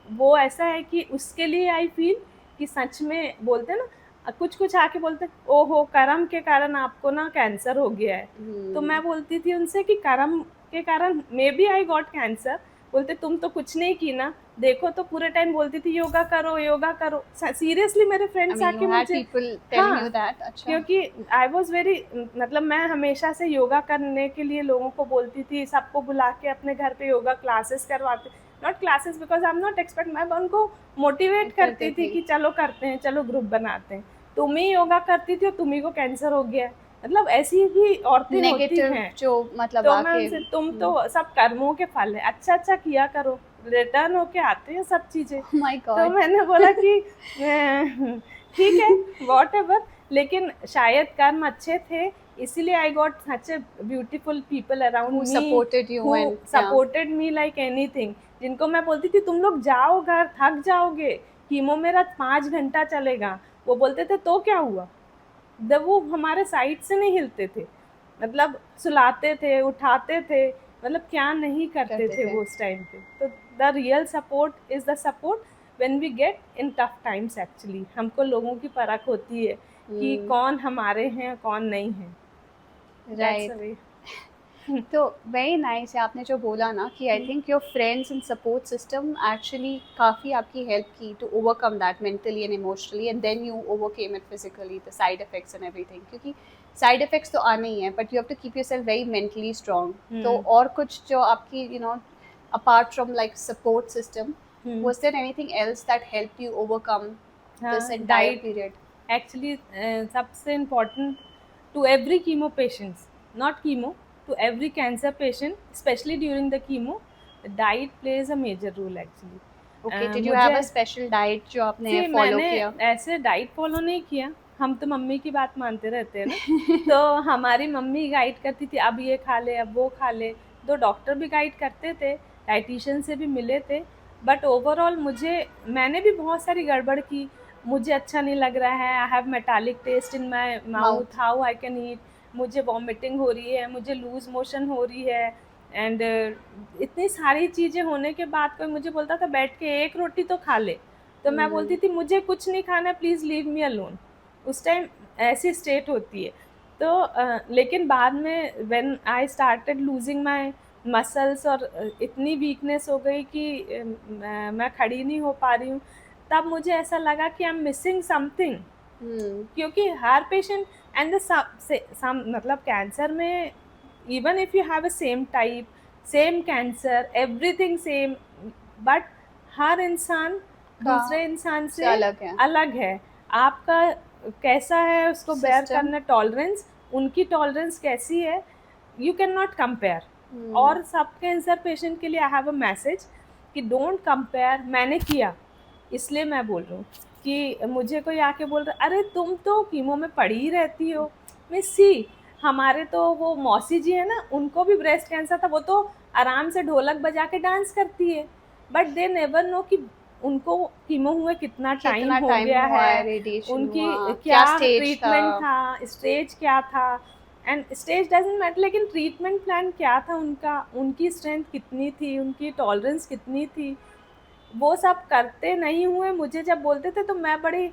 वो ऐसा है कि उसके लिए आई फील कि सच में बोलते हैं ना, कुछ कुछ आके बोलते हैं ओहो कर्म के कारण आपको ना कैंसर हो गया है। तो मैं बोलती थी उनसे कि कर्म के कारण may be I got cancer. बोलते तुम तो कुछ नहीं की ना, देखो तो पूरे टाइम बोलती थी योगा करो योगा करो। सीरियसली मेरे फ्रेंड्स आके मुझे, हाँ, क्योंकि आई वॉज वेरी, मतलब मैं हमेशा से योगा करने के लिए लोगों को बोलती थी, सबको बुला के अपने घर पे योगा क्लासेस करवाती, not classes because I am not expert, मैं उनको मोटिवेट करती थी कि चलो करते हैं, चलो ग्रुप बनाते हैं। तुम ही योगा करती थी और तुम्ही को कैंसर हो गया, मतलब ऐसी भी औरतें होती हैं जो मतलब तो मैं उनसे, तुम तो सब कर्मों के फल है, अच्छा अच्छा किया करो, रिटर्न होके आते हैं सब चीजें। तो मैंने बोला कि ठीक है वॉट एवर, लेकिन शायद कर्म अच्छे थे इसीलिए I got such a beautiful people around me, supported me like anything, जिनको मैं बोलती थी तुम लोग जाओ घर, थक जाओगे, कीमो मेरा 5 घंटा चलेगा, वो बोलते थे तो क्या हुआ, जब वो हमारे साइड से नहीं हिलते थे, मतलब सुलाते थे, उठाते थे, मतलब क्या नहीं करते थे वो उस टाइम पे। तो the real support is the support when we get in tough times. Actually हमको लोगों की परख होती है कि कौन हमारे हैं कौन नहीं है। राइट, तो वेरी नाइस है आपने जो बोला ना कि I think your friends and support system actually काफ़ी आपकी हेल्प की to overcome that mentally and emotionally, and then you overcame it physically, the side effects and everything, क्योंकि साइड इफेक्ट्स तो आने ही हैं but you have to keep yourself very mentally strong. तो और कुछ जो आपकी you know apart from like support system, was there anything else that helped you overcome this entire period? Actually सबसे important to every chemo patients, not chemo, to every cancer patient, especially during the chemo, diet plays a major role actually. Okay, did you have a special diet जो आपने follow किया? ऐसे diet follow नहीं किया, हम तो mummy की बात मानते रहते हैं ना तो हमारी मम्मी गाइड करती थी, अब ये खा ले अब वो खा ले, तो डॉक्टर भी गाइड करते थे, डाइटिशियन से भी मिले थे, बट ओवरऑल मैंने भी बहुत सारी गड़बड़ की, मुझे अच्छा नहीं लग रहा है, I have metallic taste in my mouth, how I can eat, मुझे वॉमिटिंग हो रही है, मुझे लूज मोशन हो रही है, एंड इतनी सारी चीज़ें होने के बाद कोई मुझे बोलता था बैठ के एक रोटी तो खा ले, तो मैं बोलती थी मुझे कुछ नहीं खाना, प्लीज़ लीव मी अलोन। उस टाइम ऐसी स्टेट होती है। तो लेकिन बाद में when I started losing my muscles और इतनी वीकनेस हो गई कि मैं खड़ी नहीं हो पा रही हूँ, तब मुझे ऐसा लगा कि आई एम मिसिंग समथिंग, क्योंकि हर पेशेंट एंड सम मतलब कैंसर में even if you have a same type same cancer everything same, but हर इंसान दूसरे इंसान से अलग है। आपका कैसा है उसको बेयर करना, टॉलरेंस, उनकी टॉलरेंस कैसी है, यू कैन नॉट कंपेयर। और सब कैंसर पेशेंट के लिए आई हैव अ मैसेज कि डोंट कंपेयर। मैंने किया इसलिए मैं बोल रही हूँ कि मुझे कोई आके बोल रहा अरे तुम तो कीमो में पड़ी ही रहती हो, मैं सी हमारे तो वो मौसी जी है ना, उनको भी ब्रेस्ट कैंसर था, वो तो आराम से ढोलक बजा के डांस करती है, बट दे नेवर नो कि उनको कीमो हुए कितना टाइम हो गया है, उनकी क्या ट्रीटमेंट था, स्टेज क्या था, एंड स्टेज डजंट मैटर, लेकिन ट्रीटमेंट प्लान क्या था उनका, उनकी स्ट्रेंथ कितनी थी, उनकी टॉलरेंस कितनी थी, वो सब करते नहीं हुए मुझे जब बोलते थे तो मैं बड़ी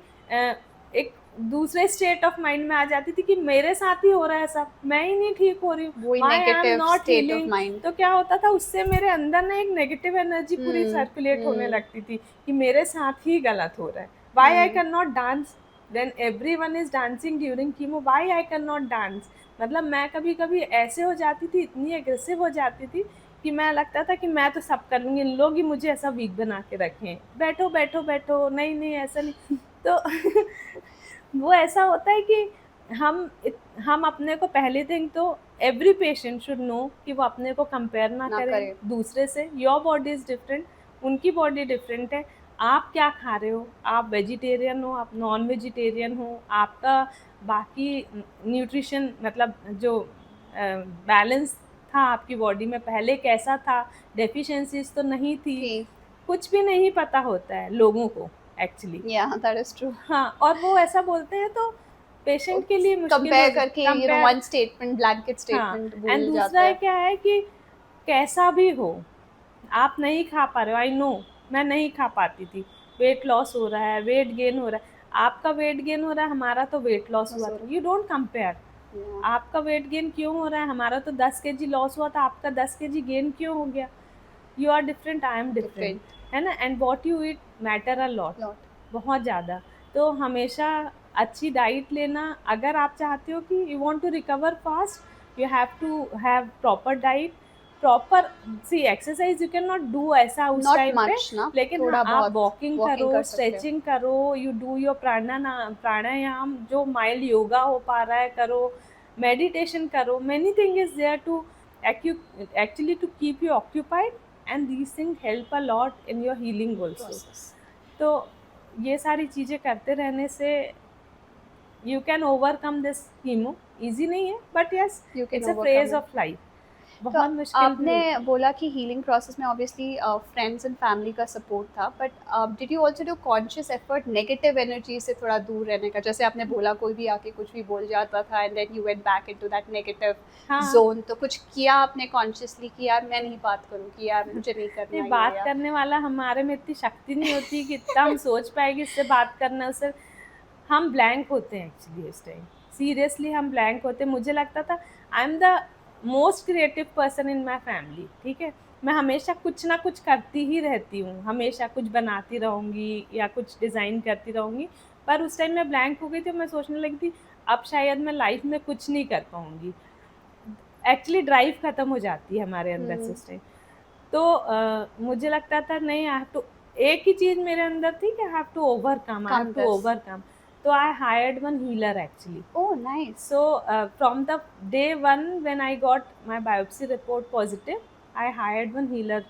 एक दूसरे स्टेट ऑफ माइंड में आ जाती थी कि मेरे साथ ही हो रहा है सब, मैं ही नहीं ठीक हो रही हूँ, why I am not healing. तो क्या होता था उससे मेरे अंदर ना एक नेगेटिव एनर्जी पूरी सर्कुलेट होने लगती थी कि मेरे साथ ही गलत हो रहा है, why I can not dance then everyone is dancing during chemo, why I can not dance. मतलब मैं कभी कभी ऐसे हो जाती थी, इतनी एग्रेसिव हो जाती थी कि मैं लगता था कि मैं तो सब कर लूँगी, इन लोग ही मुझे ऐसा वीक बना के रखें, बैठो बैठो बैठो, नहीं नहीं ऐसा नहीं। तो वो ऐसा होता है कि हम अपने को पहले थिंग तो एवरी पेशेंट शुड नो कि वो अपने को कंपेयर ना करे दूसरे से। योर बॉडी इज़ डिफरेंट, उनकी बॉडी डिफरेंट है, आप क्या खा रहे हो, आप वेजिटेरियन हो, आप नॉन वेजिटेरियन हो, आपका बाकी न्यूट्रिशन मतलब जो बैलेंस था आपकी बॉडी में, पहले कैसा था, डेफिशिएंसीज तो नहीं थी, Okay. कुछ भी नहीं पता होता है लोगों को actually. Yeah, that is true. हाँ, और वो ऐसा बोलते हैं तो पेशेंट के लिए मुश्किल कंपेयर हो करके compare, वन स्टेटमेंट ब्लैंकेट हाँ, स्टेटमेंट एंड बोल दूसरा जाता है। क्या है कि कैसा भी हो आप नहीं खा पा रहे हो, आई नो मैं नहीं खा पाती थी, वेट लॉस हो रहा है, वेट गेन हो रहा है, आपका वेट गेन हो रहा है, हमारा तो वेट लॉस हुआ था, यू डोंट कंपेयर। आपका वेट गेन क्यों हो रहा है, हमारा तो 10 kg लॉस हुआ था, आपका 10 kg गेन क्यों हो गया, you are different, I am different, है ना। And what you eat matter a lot, बहुत ज़्यादा। तो हमेशा अच्छी डाइट लेना, अगर आप चाहते हो कि you want to recover fast, you have to have proper diet, proper see exercise you can not do ऐसा उस Not टाइम पे, much ना, लेकिन थोड़ा हाँ, आप बहुत वॉकिंग walking करो, कर सकते हो। स्ट्रेचिंग करो, यू डू योर प्राणायाम, जो माइल्ड योगा हो पा रहा है करो, मेडिटेशन करो, many thing is there to actually to keep you occupied, and these things help a lot in your healing also. तो ये सारी चीज़ें करते रहने से you can overcome this chemo, easy नहीं है but yes You can it's a overcome phase it. of life, तो बहुत मुश्किल भी आपने होती है। बोला कि हीलिंग प्रोसेस में ऑब्वियसली फ्रेंड्स एंड फैमिली का सपोर्ट था, but did you also do conscious effort negative energy से थोड़ा दूर रहने का? जैसे आपने बोला कोई भी आके कुछ भी बोल जाता था and then you went back into that negative हाँ, जोन, तो कुछ किया आपने कॉन्शियसली कि यार मैं नहीं बात करूंगी, यार मुझे नहीं करना नहीं, है बात या करने वाला हमारे में इतनी शक्ति नहीं होती कि इतना हम सोच पाएंगे इससे बात करना, उससे हम ब्लैंक होते हैं एक्चुअली इस टाइम, सीरियसली हम ब्लैंक होते हैं। मुझे लगता था I am the most creative person in my family, ठीक है, मैं हमेशा कुछ ना कुछ करती ही रहती हूँ, हमेशा कुछ बनाती रहूँगी या कुछ डिज़ाइन करती रहूँगी, पर उस टाइम मैं ब्लैंक हो गई थी, मैं सोचने लगी थी अब शायद मैं लाइफ में कुछ नहीं कर पाऊँगी, एक्चुअली ड्राइव ख़त्म हो जाती है हमारे अंदर से उस टाइम। तो मुझे लगता था नहीं, आई हैव टू, एक ही चीज़ मेरे अंदर थी कि I have to overcome, I have to overcome. तो I hired one healer actually. Oh nice. So from the day one when I got my biopsy report positive, I hired one healer,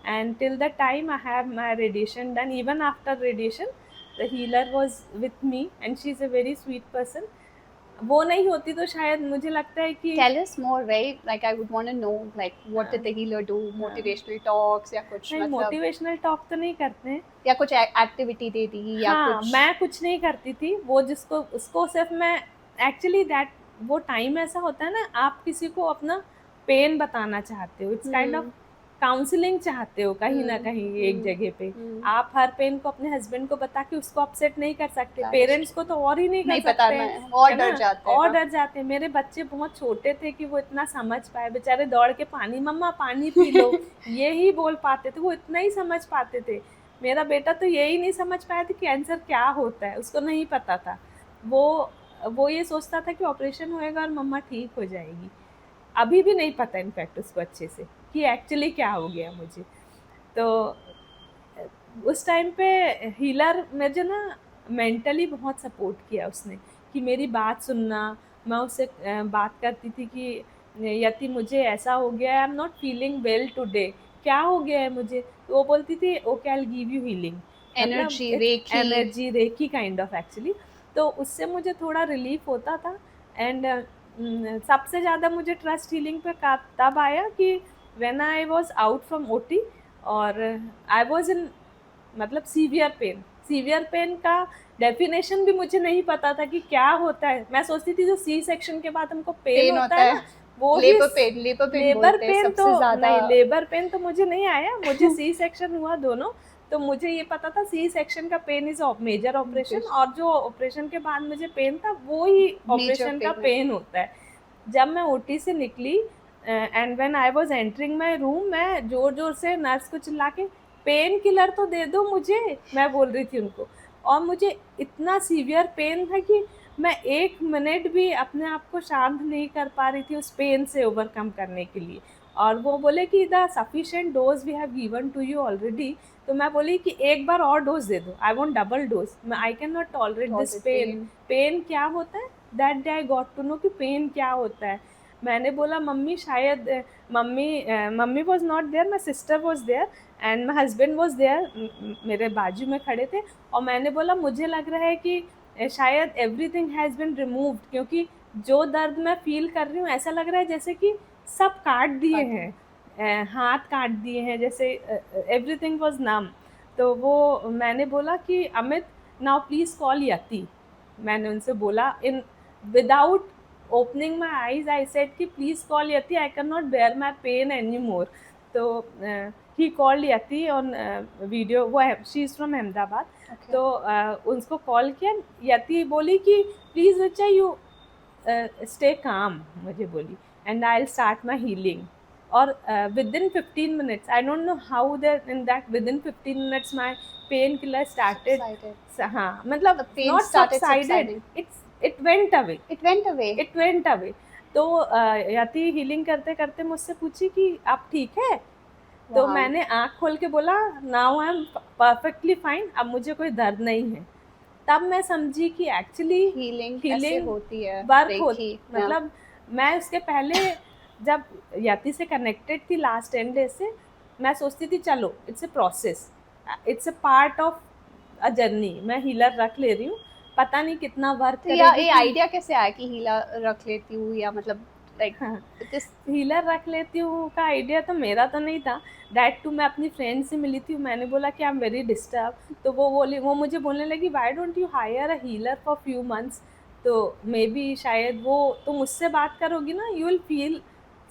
and till the time I have my radiation done, even after radiation, the healer was with me, and she's a very sweet person. वो नहीं होती तो शायद मुझे लगता है कि Tell us more, right? Like I would want to know, like what did the healer do? Motivational talks या कुछ नहीं, मतलब मोटिवेशनल टॉक तो नहीं करते हैं, या कुछ एक्टिविटी दे दी या हाँ, कुछ? मैं कुछ नहीं करती थी, वो जिसको उसको सिर्फ मैं एक्चुअली दैट वो टाइम ऐसा होता है ना, आप किसी को अपना पेन बताना चाहते हो, इट्स काइंड ऑफ काउंसलिंग चाहते हो कहीं ना कहीं एक जगह पे, आप हर पेन को अपने हस्बैंड को बता के उसको अपसेट नहीं कर सकते, पेरेंट्स को तो और ही नहीं कर पता सकते है, और है ना? डर जाते हैं और ना। डर जाते हैं। मेरे बच्चे बहुत छोटे थे कि वो इतना समझ पाए, बेचारे दौड़ के पानी, मम्मा पानी पी लो, ये ही बोल पाते थे, वो इतना ही समझ पाते थे। मेरा बेटा तो यही नहीं समझ पाया था कि कैंसर क्या होता है, उसको नहीं पता था, वो ये सोचता था कि ऑपरेशन होएगा और मम्मा ठीक हो जाएगी, अभी भी नहीं पता इनफैक्ट उसको अच्छे से कि एक्चुअली क्या हो गया मुझे। तो उस टाइम पे हीलर मुझे ना मेंटली बहुत सपोर्ट किया उसने, कि मेरी बात सुनना, मैं उससे बात करती थी कि यति मुझे ऐसा हो गया है, I am not feeling well today, क्या हो गया है मुझे, तो वो बोलती थी okay I will give you healing, energy reiki kind of actually. तो उससे मुझे थोड़ा रिलीफ होता था। एंड सबसे ज़्यादा मुझे ट्रस्ट हीलिंग पे तब आया कि when I was out from OT और आई वाज इन मतलब सीवियर पेन का डेफिनेशन भी मुझे नहीं पता था कि क्या होता है। मैं सोचती थी जो सी सेक्शन के बाद हमको पेन होता है ना, वो लेबर पेन तो नहीं, लेबर पेन तो मुझे नहीं आया, मुझे सी सेक्शन हुआ दोनों, तो मुझे ये पता था सी सेक्शन का पेन इज मेजर ऑपरेशन, और जो ऑपरेशन के बाद मुझे पेन था वो ही ऑपरेशन का पेन होता है। जब मैं ओटी से निकली and when I was entering my room, मैं जोर जोर से नर्स को चिल्ला के पेन किलर तो दे दो मुझे, मैं बोल रही थी उनको, और मुझे इतना सीवियर पेन था कि मैं 1 मिनट भी अपने आप को शांत नहीं कर पा रही थी उस पेन से ओवरकम करने के लिए। और वो बोले कि the sufficient dose we have given to you already, तो मैं बोली कि एक बार और डोज दे दो, I want double dose, I can not tolerate this pain. Pain क्या होता है, that day I got to know कि पेन क्या होता है। मैंने बोला मम्मी शायद mummy was not there, my sister was there and my husband was there, मेरे बाजू में खड़े थे, और मैंने बोला मुझे लग रहा है कि शायद एवरीथिंग हैज़ बिन रिमूव्ड, क्योंकि जो दर्द मैं फील कर रही हूँ ऐसा लग रहा है जैसे कि सब काट दिए Okay. हैं, हाथ काट दिए हैं, जैसे एवरीथिंग वाज नम। तो वो मैंने बोला कि Amit now please call Yati. मैंने उनसे बोला in without opening my eyes I said कि please call Yati, I can not bear my pain any more. तो he called Yati on video, वो she is from Ahmedabad. Okay. तो उसको कॉल किया, यति बोली कि प्लीज़ बच्चा यू स्टे काम, मुझे बोली, and I will start my healing. और within 15 minutes, I don't know how that in that within 15 minutes my painkiller started. Subsided. हाँ, मतलब The pain not started subsided, subsiding. it went away. It went away. It went away. तो यति healing करते करते मुझसे पूछी कि आप ठीक है? तो Wow. मैंने आँख खोल के बोला now I am perfectly fine, अब मुझे कोई दर्द नहीं है। तब मैं समझी कि एक्चुअली Healing ऐसे होती है, वर्क Reiki, होती, मतलब मैं उसके पहले जब यति से कनेक्टेड थी लास्ट 10 डेज से, मैं सोचती थी चलो it's a process, it's a part of a journey, मैं हीलर रख ले रही हूँ, पता नहीं कितना वर्क तो या ये आइडिया कैसे आया कि हीलर रख लेती हूँ, या मतलब लाइक हीलर रख लेती हूँ का आइडिया तो मेरा तो नहीं था। दैट टू मैं अपनी फ्रेंड से मिली थी, मैंने बोला कि आई एम वेरी डिस्टर्ब, तो वो मुझे बोलने लगी why don't you hire a healer for few months, तो मे बी शायद वो तुम मुझसे बात करोगी ना you will feel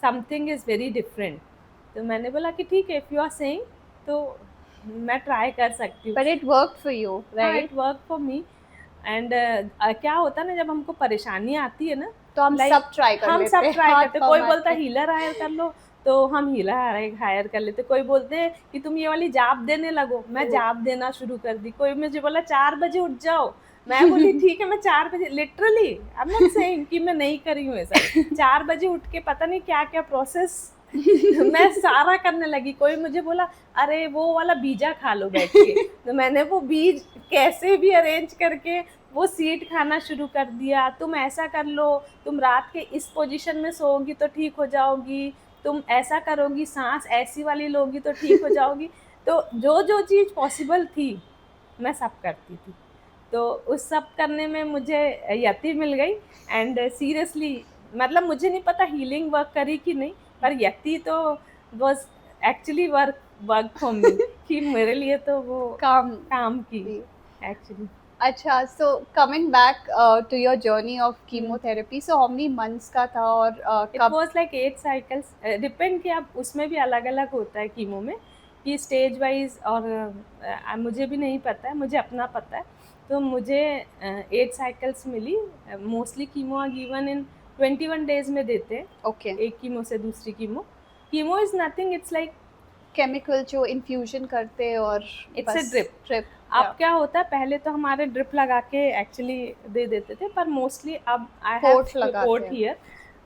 something is very different. तो मैंने बोला कि ठीक है, इफ़ यू आर सेइंग तो मैं ट्राई कर सकती हूँ। But it work for you, right? It work for me. And क्या होता है ना, जब हमको परेशानी आती है ना तो हम सब ट्राई करते, कोई बोलता है हीलर हायर कर लो, तो हम हीलर हायर कर लेते। कोई बोलते हैं कि तुम ये वाली जाप देने लगो, मैं जाप देना शुरू कर दी। कोई मुझे बोला 4 बजे उठ जाओ, मैं बोली ठीक है मैं 4 बजे, literally I am not saying कि मैं नहीं करी हूँ ऐसा, 4 बजे उठ के पता नहीं क्या क्या प्रोसेस मैं सारा करने लगी। कोई मुझे बोला अरे वो वाला बीजा खा लो बैठ के, तो मैंने वो बीज कैसे भी अरेंज करके वो सीड खाना शुरू कर दिया। तुम ऐसा कर लो, तुम रात के इस पोजीशन में सोओगी तो ठीक हो जाओगी, तुम ऐसा करोगी, सांस ऐसी वाली लोगी तो ठीक हो जाओगी। तो जो जो चीज़ पॉसिबल थी मैं सब करती थी। तो उस सब करने में मुझे यति मिल गई। एंड सीरियसली मतलब मुझे नहीं पता हीलिंग वर्क करी कि नहीं, पर यति तो was actually work for me कि मेरे लिए तो वो काम की एक्चुअली। अच्छा, so coming back to your journey of chemotherapy, so how many months का था और it was like 8 cycles, depend कि आप उसमें भी अलग अलग होता है कीमो में कि स्टेज वाइज, और मुझे भी नहीं पता है, मुझे अपना पता है। तो मुझे 8 साइकिल्स मिली। Mostly chemo are given in 21 days में देते हैं। ओके, एक कीमो से दूसरी chemo is nothing, it's like chemical जो इन्फ्यूजन करते और इट्स ए ड्रिप। अब क्या होता है, पहले तो हमारे ड्रिप लगा के एक्चुअली दे देते थे, पर मोस्टली अब आई हैव पोर्ट हियर,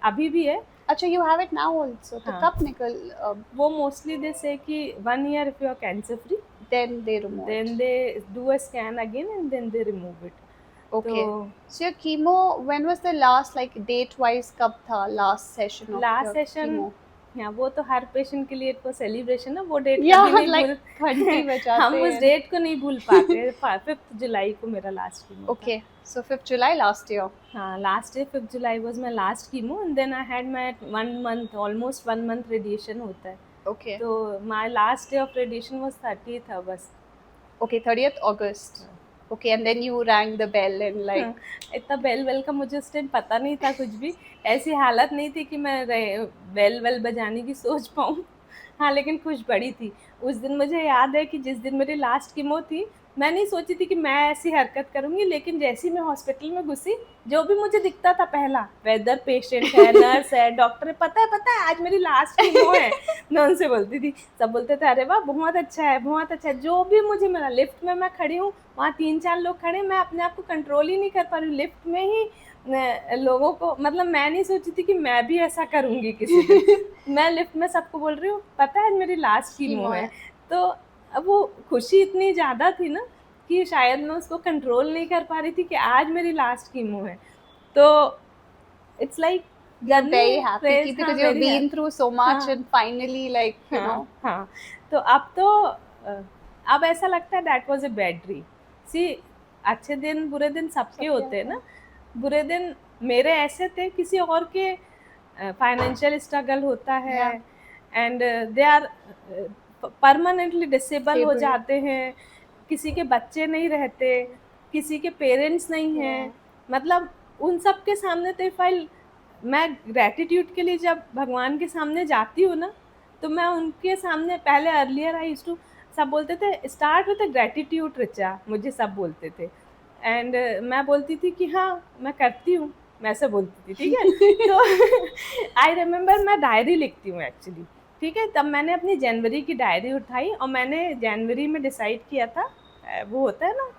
अभी भी है। अच्छा, you have it now also, तो कब निकल? वो मोस्टली दे से कि 1 year if you are cancer free, then they remove then it. they do a scan again and then they remove it. Okay, so your chemo, when was the last, like date wise कब था last session of last your session chemo? हाँ, वो तो हर patient के लिए एक वो celebration है, वो डेट कभी नहीं भूल हम उस डेट को नहीं भूल पाते। 5th जुलाई को मेरा लास्ट कीमो। ओके, सो 5th July last year. हाँ, last year 5th July was my last chemo and then I had my 1 month, almost 1 month radiation होता है। Okay. तो my last day of radiation was 30th August. Okay, 30th August. Okay, and then you rang the bell and like इतना bell का मुझे उस time पता नहीं था कुछ भी, ऐसी हालत नहीं थी कि मैं बेल बजाने की सोच पाऊँ। हाँ, लेकिन खुश बड़ी थी। उस दिन मुझे याद है कि जिस दिन मेरी लास्ट कीमो थी, मैं नहीं सोची थी कि मैं ऐसी हरकत करूँगी, लेकिन जैसे ही मैं हॉस्पिटल में घुसी, जो भी मुझे दिखता था पहला, वेदर पेशेंट है, नर्स है, डॉक्टर है, पता है आज मेरी लास्ट कीमो है, मैं उनसे बोलती थी। सब बोलते थे अरे वाह बहुत अच्छा है, बहुत अच्छा है। जो भी मुझे मिला, लिफ्ट में मैं खड़ी हूँ, वहाँ 3-4 लोग खड़े, मैं अपने आप को कंट्रोल ही नहीं कर पा रही हूँ लिफ्ट में ही लोगों को, मतलब मैं नहीं सोची थी कि मैं भी ऐसा करूँगी किसी दिन। मैं लिफ्ट में सबको बोल रही हूँ पता है मेरी लास्ट कीमो है। तो अब वो खुशी इतनी ज़्यादा थी ना कि शायद मैं उसको कंट्रोल नहीं कर पा रही थी कि आज मेरी लास्ट कीमो है। तो it's like very happy because you've been through so much and finally like you know. हाँ, तो अब ऐसा लगता है that was a bad dream. See, अच्छे दिन बुरे दिन सबके होते हैं ना। बुरे दिन मेरे ऐसे थे, किसी और के फाइनेंशियल स्ट्रगल होता है, Yeah. And they are permanently disable हो Stable. जाते हैं, किसी के बच्चे नहीं रहते, किसी के पेरेंट्स नहीं हैं, Yeah. मतलब उन सब के सामने तो फाइल मैं ग्रैटिट्यूड के लिए जब भगवान के सामने जाती हूँ ना, तो मैं उनके सामने पहले अर्लियर आई यूज्ड टू, सब बोलते थे स्टार्ट विद ग्रैटिट्यूड रिचा, मुझे सब बोलते थे, एंड मैं बोलती थी कि हाँ मैं करती हूँ, मैं ऐसे बोलती थी, ठीक है। तो आई रिमेम्बर मैं डायरी लिखती हूँ एक्चुअली, ठीक है। तब मैंने अपनी जनवरी की डायरी उठाई और मैंने जनवरी में डिसाइड किया था, वो होता है ना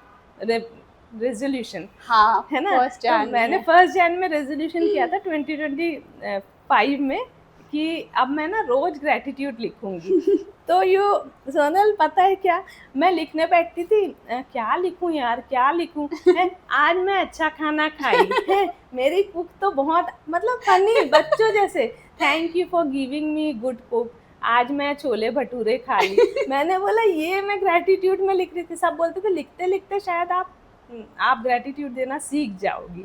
रेजोल्यूशन, हाँ, है ना, 1st तो Jan मैंने में। 1 Jan में रेजोल्यूशन किया था 2025 में कि अब मैं ना रोज ग्रेटिट्यूड लिखूंगी। तो सोनल पता है क्या, मैं लिखने बैठती थी, क्या लिखूं यार, क्या लिखूं है, आज मैं अच्छा खाना खाई है, मेरी कुक तो बहुत मतलब फनी बच्चों जैसे, thank you for giving me good cook, आज मैं छोले भटूरे खा ली। मैंने बोला ये मैं ग्रेटिट्यूड में लिख रही थी, सब बोलते थे लिखते लिखते शायद आप ग्रेटिट्यूड देना सीख जाओगी।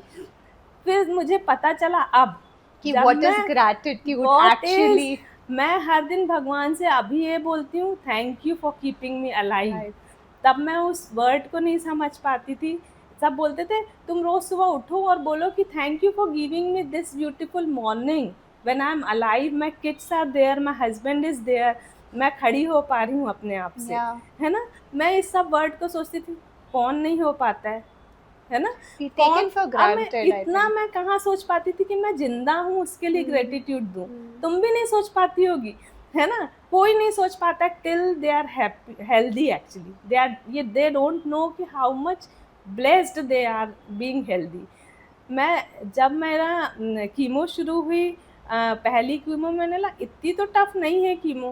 फिर मुझे पता चला अब कि जब what is मैं gratitude what actually. is, मैं हर दिन भगवान से अभी ये बोलती हूँ thank you for keeping me alive. Right. तब मैं उस वर्ड को नहीं समझ पाती थी, सब बोलते थे तुम रोज सुबह उठो और बोलो कि thank you for giving me this beautiful morning when I am alive, my kids are there, my husband is there, मैं खड़ी हो पा रही हूँ अपने आप से, Yeah. है ना। मैं इस सब वर्ड को सोचती थी कौन नहीं हो पाता है ना, We take it for अब granted, मैं I इतना think. मैं कहाँ सोच पाती थी कि मैं जिंदा हूँ उसके लिए ग्रेटिट्यूड दूँ। तुम भी नहीं सोच पाती होगी, है ना, कोई नहीं सोच पाता till they are healthy actually, they don't know कि how much blessed they are being healthy. मैं जब मेरा कीमो शुरू हुई, पहली कीमो मैंने ला इतनी तो टफ नहीं है कीमो,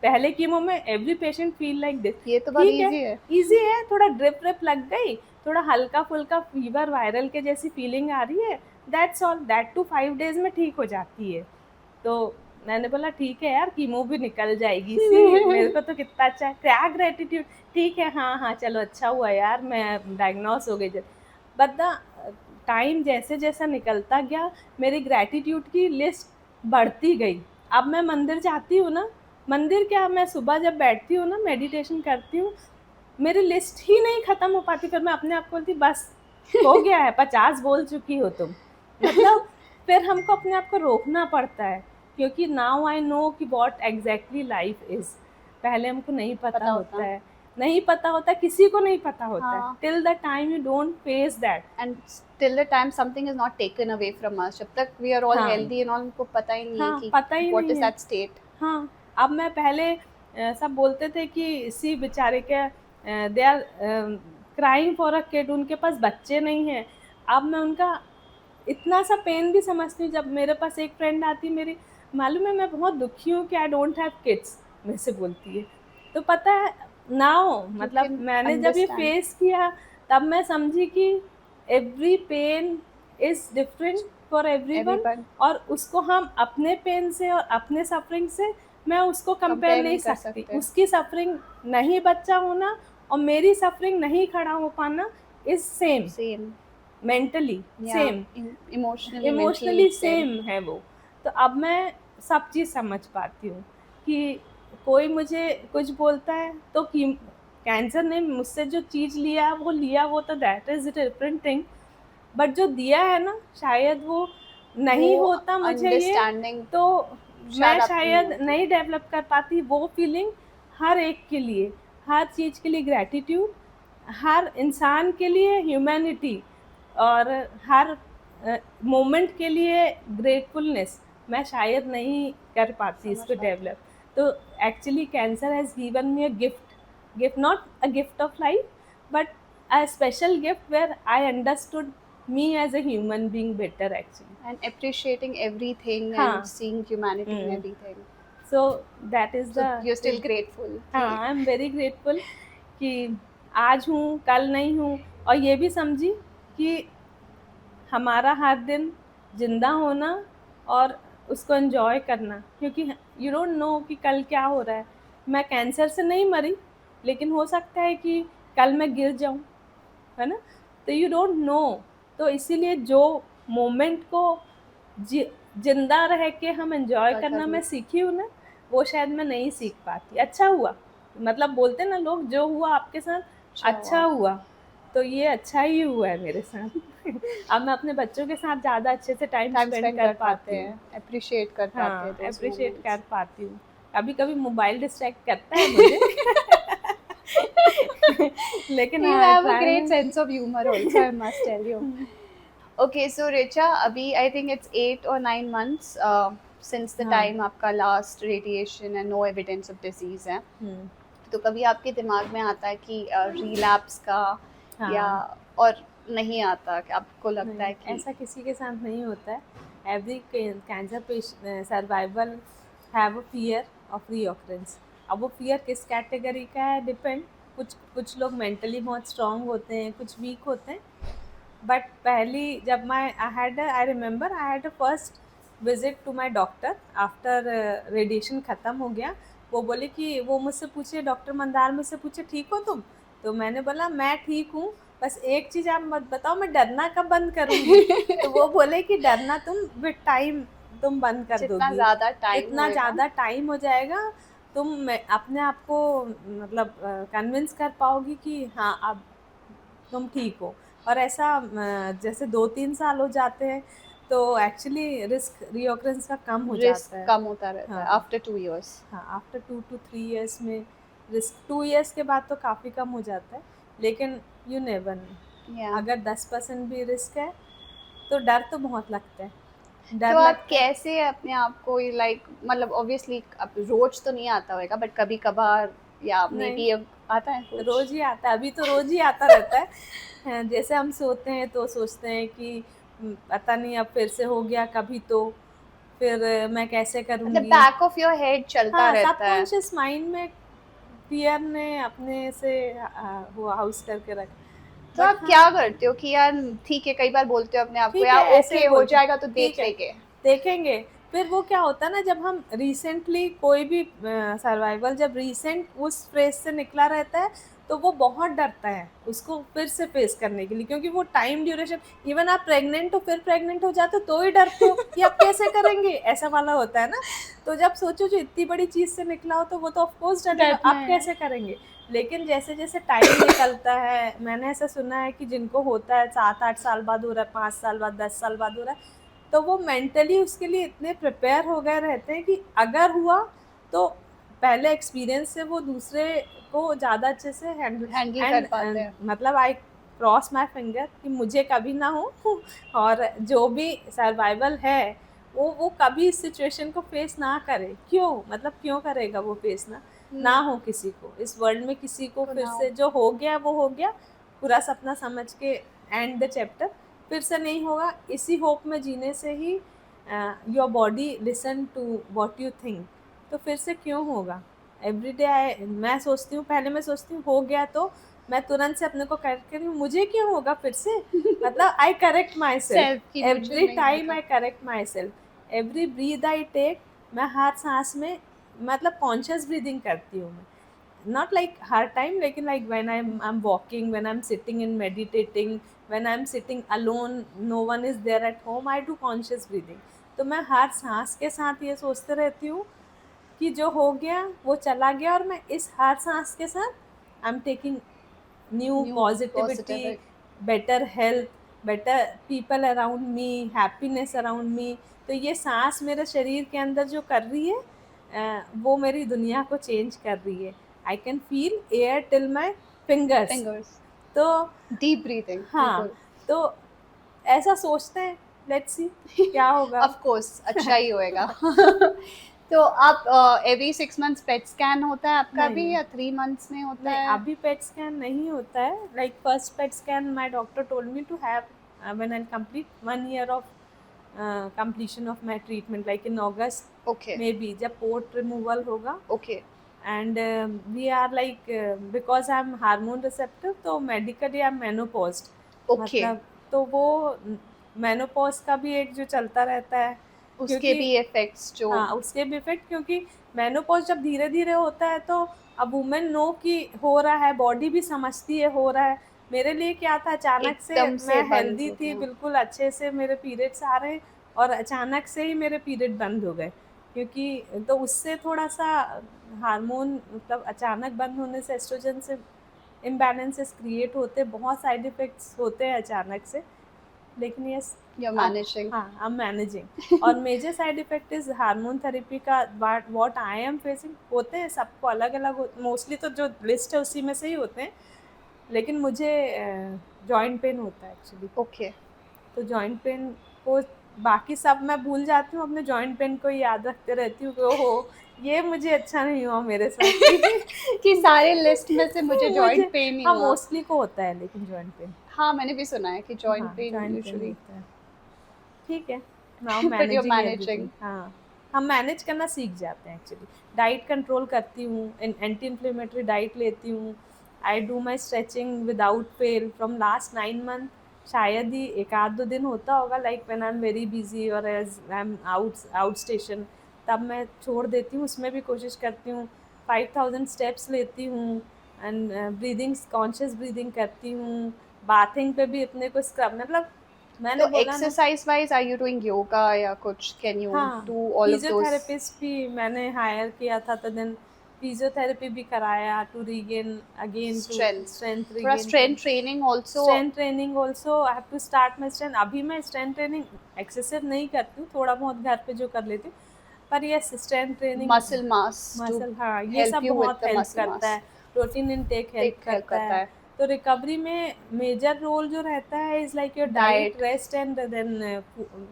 पहले कीमो में every patient feel like this, ये तो बहुत ठीक है, easy है। इजी है, थोड़ा ड्रिप लग गई, थोड़ा हल्का फुल्का फीवर वायरल के जैसी फीलिंग आ रही है, that's all, that too 5 days में ठीक हो जाती है। तो मैंने बोला ठीक है यार कीमो भी निकल जाएगी सी, मेरे को तो कितना अच्छा है, क्या ग्रेटिट्यूड, ठीक है, हाँ हाँ चलो अच्छा हुआ यार मैं डायग्नोस हो गई। बट द टाइम जैसे जैसा निकलता गया मेरी ग्रेटिट्यूड की लिस्ट बढ़ती गई। अब मैं मंदिर जाती हूँ ना, मंदिर क्या, मैं सुबह जब बैठती हूँ ना मेडिटेशन करती हूँ, मेरी लिस्ट ही नहीं ख़त्म हो पाती, फिर मैं अपने आप को बोलती बस हो गया है, 50 बोल चुकी हो तुम, मतलब फिर हमको अपने आप को रोकना पड़ता है, क्योंकि नाउ आई नो कि व्हाट एग्जैक्टली लाइफ इज़। पहले हमको नहीं पता होता है, नहीं पता होता, किसी को नहीं पता होता है, till the time you don't face that, and till the time something is not taken away from us, जब तक we are all healthy and all, हमको पता ही नहीं है कि पता ही व्हाट नहीं इज है। That state. हाँ, अब मैं पहले सब बोलते थे कि इसी बेचारे के they are crying for a kid, उनके पास बच्चे नहीं हैं। अब मैं उनका इतना सा पेन भी समझती हूँ। जब मेरे पास एक फ्रेंड आती है मेरी, मालूम है मैं बहुत दुखी हूँ कि आई डोंट हैव किड्स, मेरे से बोलती है। तो पता है नाउ, मतलब मैंने जब ये फेस किया तब मैं समझी कि every pain is different for everyone, और उसको हम अपने पेन से और अपने सफरिंग से मैं उसको कंपेयर नहीं सकती। उसकी सफरिंग नहीं बच्चा होना और मेरी सफरिंग नहीं खड़ा हो पाना is same, mentally same, emotionally same है वो। तो अब मैं सब चीज़ समझ पाती हूँ कि कोई मुझे कुछ बोलता है तो कि कैंसर ने मुझसे जो चीज़ लिया वो तो that is a different thing, but जो दिया है ना शायद वो नहीं होता मुझे ये, तो मैं शायद नहीं डेवलप कर पाती वो फीलिंग। हर एक के लिए, हर चीज़ के लिए ग्रैटिट्यूड, हर इंसान के लिए ह्यूमैनिटी, और हर मोमेंट के लिए ग्रेटफुलनेस मैं शायद नहीं कर पाती इसको डेवलप। तो actually cancer has given me a gift, not a gift of life but a special gift where I understood me as a human being better actually, and appreciating everything and seeing humanity in everything. So that is the, you're still grateful. हाँ, I'm very grateful कि आज हूँ कल नहीं हूँ, और ये भी समझी कि हमारा हर दिन जिंदा होना और उसको एंजॉय करना, क्योंकि यू डोंट नो कि कल क्या हो रहा है। मैं कैंसर से नहीं मरी, लेकिन हो सकता है कि कल मैं गिर जाऊँ, है ना, तो यू डोंट नो। तो इसीलिए जो मोमेंट को जिंदा रह के हम एंजॉय करना करना। मैं सीखी हूँ ना, वो शायद मैं नहीं सीख पाती। अच्छा हुआ, मतलब बोलते ना लोग, जो हुआ आपके साथ अच्छा हुआ, तो ये अच्छा ही हुआ है मेरे साथ। अब मैं अपने बच्चों के साथ ज़्यादा अच्छे से टाइम स्पेंड कर पाती हूँ, अप्रिशिएट कर पाते हैं हाँ those अप्रिशिएट moments. कर पाती हूँ। कभी कभी मोबाइल डिस्ट्रैक्ट करता है मुझे। लेकिन You हाँ have a try great sense of humor also, I must tell you. Okay, so Richa, अभी I think it's 8 or 9 months since the हाँ time आपका last radiation and no evidence of disease है. तो कभी आपके दिमाग में आता है कि relapse का, या हाँ और नहीं आता, कि आपको लगता है नहीं, कि ऐसा किसी के साथ नहीं होता है। Every cancer survival have a fear of reoccurrence. अब वो फियर किस कैटेगरी का है डिपेंड। कुछ लोग मेंटली बहुत स्ट्रांग होते हैं, कुछ वीक होते हैं। बट पहली जब मैं I remember I had a first visit to my doctor after radiation ख़त्म हो गया। वो बोले कि वो मुझसे पूछे, डॉक्टर मंदार मुझसे पूछे ठीक हो तुम? तो मैंने बोला मैं ठीक हूँ, बस एक चीज़ आप मत बताओ मैं डरना कब बंद करूँगी। तो वो बोले कि डरना तुम विद टाइम तुम बंद कर जितना दोगी, ज़्यादा टाइम जितना होएगा, ज़्यादा टाइम हो जाएगा तुम अपने आप को मतलब कन्विंस कर पाओगी कि हाँ अब तुम ठीक हो। और ऐसा जैसे 2-3 साल हो जाते हैं तो एक्चुअली रिस्क रिओकरेंस का कम हो रिस्क जाता है। कम होता रहता है हाँ आफ्टर 2 years. हाँ, आफ्टर 2 to 3 years में रिस्क, 2 years के बाद तो काफ़ी कम हो जाता है, लेकिन यू नेवर नो। Yeah. अगर 10% भी रिस्क है तो डर तो बहुत लगता है, तो डर आप लगता है। कैसे अपने आप को लाइक, मतलब ऑब्वियसली अब रोज तो नहीं आता होगा, बट कभी कभार या मे नहीं, बी आता है कुछ? रोज ही आता है, अभी तो रोज ही आता रहता है। जैसे हम सोते हैं तो सोचते हैं कि पता नहीं अब फिर से हो गया कभी, तो फिर मैं कैसे मतलब करूँगी। बैक ऑफ योर हेड चलता हाँ, रहता है। सबकॉन्शियस माइंड में फियर ने अपने से वो हाउस करके रखा। तो बट आप हाँ क्या करते हो कि यार ठीक है, कई बार बोलते हो अपने आप को ठीक है, यार ऐसे ही ओके हो बोलते जाएगा तो ठीक देख है, लेंगे? देखेंगे। फिर वो क्या होता है ना, जब हम रिसेंटली कोई भी सर्वाइवल जब रिसेंट उस फेज से निकला रहता है तो वो बहुत डरता है उसको फिर से फेस करने के लिए, क्योंकि वो टाइम ड्यूरेशन, इवन आप प्रेग्नेंट हो फिर प्रेग्नेंट हो जाते हो तो ही डरते हो कि आप कैसे करेंगे, ऐसा वाला होता है ना। तो जब सोचो जो इतनी बड़ी चीज़ से निकला हो तो वो तो ऑफकोर्स डरेगा, डरना आप है। कैसे करेंगे। लेकिन जैसे जैसे टाइम निकलता है, मैंने ऐसा सुना है कि जिनको होता है 7-8 साल बाद हो रहा है, 5 साल बाद, 10 साल बाद हो रहा है, तो वो मेंटली उसके लिए इतने प्रिपेयर हो गए रहते हैं कि अगर हुआ तो पहले एक्सपीरियंस से वो दूसरे को ज़्यादा अच्छे से हैंडल हैंडल कर पाते एंड हैं। मतलब आई क्रॉस माई फिंगर कि मुझे कभी ना हो। और जो भी सर्वाइवल है वो कभी इस सिचुएशन को फेस ना करे। क्यों, मतलब क्यों करेगा वो फेस ना हो किसी को इस वर्ल्ड में, किसी को को फिर ना हो। से जो हो गया वो हो गया, पूरा सपना समझ के एंड द चैप्टर, फिर से नहीं होगा। इसी होप में जीने से ही your body listen to what you think, तो फिर से क्यों होगा। एवरी डे मैं सोचती हूँ, पहले मैं सोचती हूँ हो गया तो मैं तुरंत से अपने को करेक्ट करी, मुझे क्यों होगा फिर से। मतलब I correct myself self की मुझे एवरी नहीं टाइम, होगा। I correct myself every breath I take. मैं हर सांस में मतलब कॉन्शियस ब्रीदिंग करती हूँ मैं, not like hard time, like when I'm walking, when I'm sitting and meditating, when I'm sitting alone, no one is there at home, I do conscious breathing। तो मैं हर सांस के साथ ये सोचते रहती हूँ कि जो हो गया वो चला गया, और मैं इस हर सांस के साथ I am taking new new positivity, positive. Better health, better people around me, happiness around me. तो ये सांस मेरे शरीर के अंदर जो कर रही है वो मेरी दुनिया को चेंज कर रही है। I can feel air till my fingers. Fingers. तो डीप ब्रीथिंग, हाँ, बिल्कुल। तो ऐसा सोचते हैं, लेट्स सी क्या होगा। ऑफ कोर्स अच्छा ही होएगा। तो आप एवरी 6 मंथ्स पेट स्कैन होता है आपका नहीं भी, नहीं या 3 मंथ्स में होता नहीं, है? अभी पेट स्कैन नहीं होता है। Like first PET scan my doctor told me to have when I complete 1 year ऑफ completion of my treatment, like in August okay. maybe, जब पोर्ट रिमूवल होगा। Okay. And we are like because I am hormone receptive, तो medically I am menopaused, okay. मतलब तो वो menopause का भी एक जो चलता रहता है, उसके क्योंकि भी इफेक्ट्स जो। हाँ उसके भी इफेक्ट, क्योंकि मेनोपॉज जब धीरे धीरे होता है तो अब वुमेन नो कि हो रहा है, बॉडी भी समझती है हो रहा है। मेरे लिए क्या था, अचानक से एकदम से मैं बंद हेल्दी हो थी गया। बिल्कुल अच्छे से, मेरे पीरियड्स आ रहे, और अचानक से ही मेरे पीरियड बंद हो गए, क्योंकि तो उससे थोड़ा सा हार्मोन मतलब अचानक बंद होने से एस्ट्रोजन से इम्बैलेंसेस क्रिएट होते, बहुत साइड इफ़ेक्ट्स होते हैं अचानक से, लेकिन यस You're अब managing. हाँ आई एम मैनेजिंग। और major side effect is hormone therapy का व्हाट आई एम फेसिंग, होते हैं सबको अलग अलग, मोस्टली तो जो लिस्ट है उसी में से ही होते हैं, लेकिन मुझे जॉइंट पेन होता है एक्चुअली। Okay. तो जॉइंट पेन को, बाकी सब मैं भूल जाती हूँ, अपने जॉइंट पेन को याद रखते रहती हूँ कि ओहो ये मुझे अच्छा नहीं हुआ मेरे साथ कि सारे लिस्ट में से मुझे जॉइंट पेन ही हाँ हुआ। मोस्टली को होता है लेकिन जॉइंट पेन, हाँ, मैंने भी सुना है कि जॉइंट हाँ पेन जॉइंट पेन यूजुअली। होता है। ठीक है, now But you're managing managing. Everything. हाँ हम मैनेज करना सीख जाते हैं एक्चुअली। डाइट कंट्रोल करती हूँ, एंटी इन्फ्लेमेटरी डाइट लेती हूँ, I do my stretching without fail from last 9 month. शायद ही एक आध दो दिन होता होगा like when I am very busy और as I am out station, तब मैं छोड़ देती हूँ, उसमें भी कोशिश करती हूँ। 5000 स्टेप्स लेती हूँ एंड ब्रीदिंग, कॉन्शियस ब्रीदिंग करती हूँ। बाथिंग पे भी अपने को स्क्रब, मतलब मैंने तो बोला ना, exercise wise are you doing yoga या कुछ? कैन यू हाँ do all of those? Physiotherapist भी मैंने हायर किया था, तो देन फिजियोथेरेपी भी कराया to regain again to strength, strength थोड़ा regain strength training also. Strength training also I have to start my strength. अभी मैं स्ट्रेंथ ट्रेनिंग एक्सेसिव नहीं करती हूँ, थोड़ा बहुत घर पे जो कर लेती हूँ, पर ये strength training muscle mass to muscle, हाँ ये हेल्प सब यू विद बहुत द हेल्प मसल करता मास। है। प्रोटीन इनटेक हेल्प हेल्प करता करता है। है। तो रिकवरी में मेजर रोल जो रहता है is like your diet, diet rest and then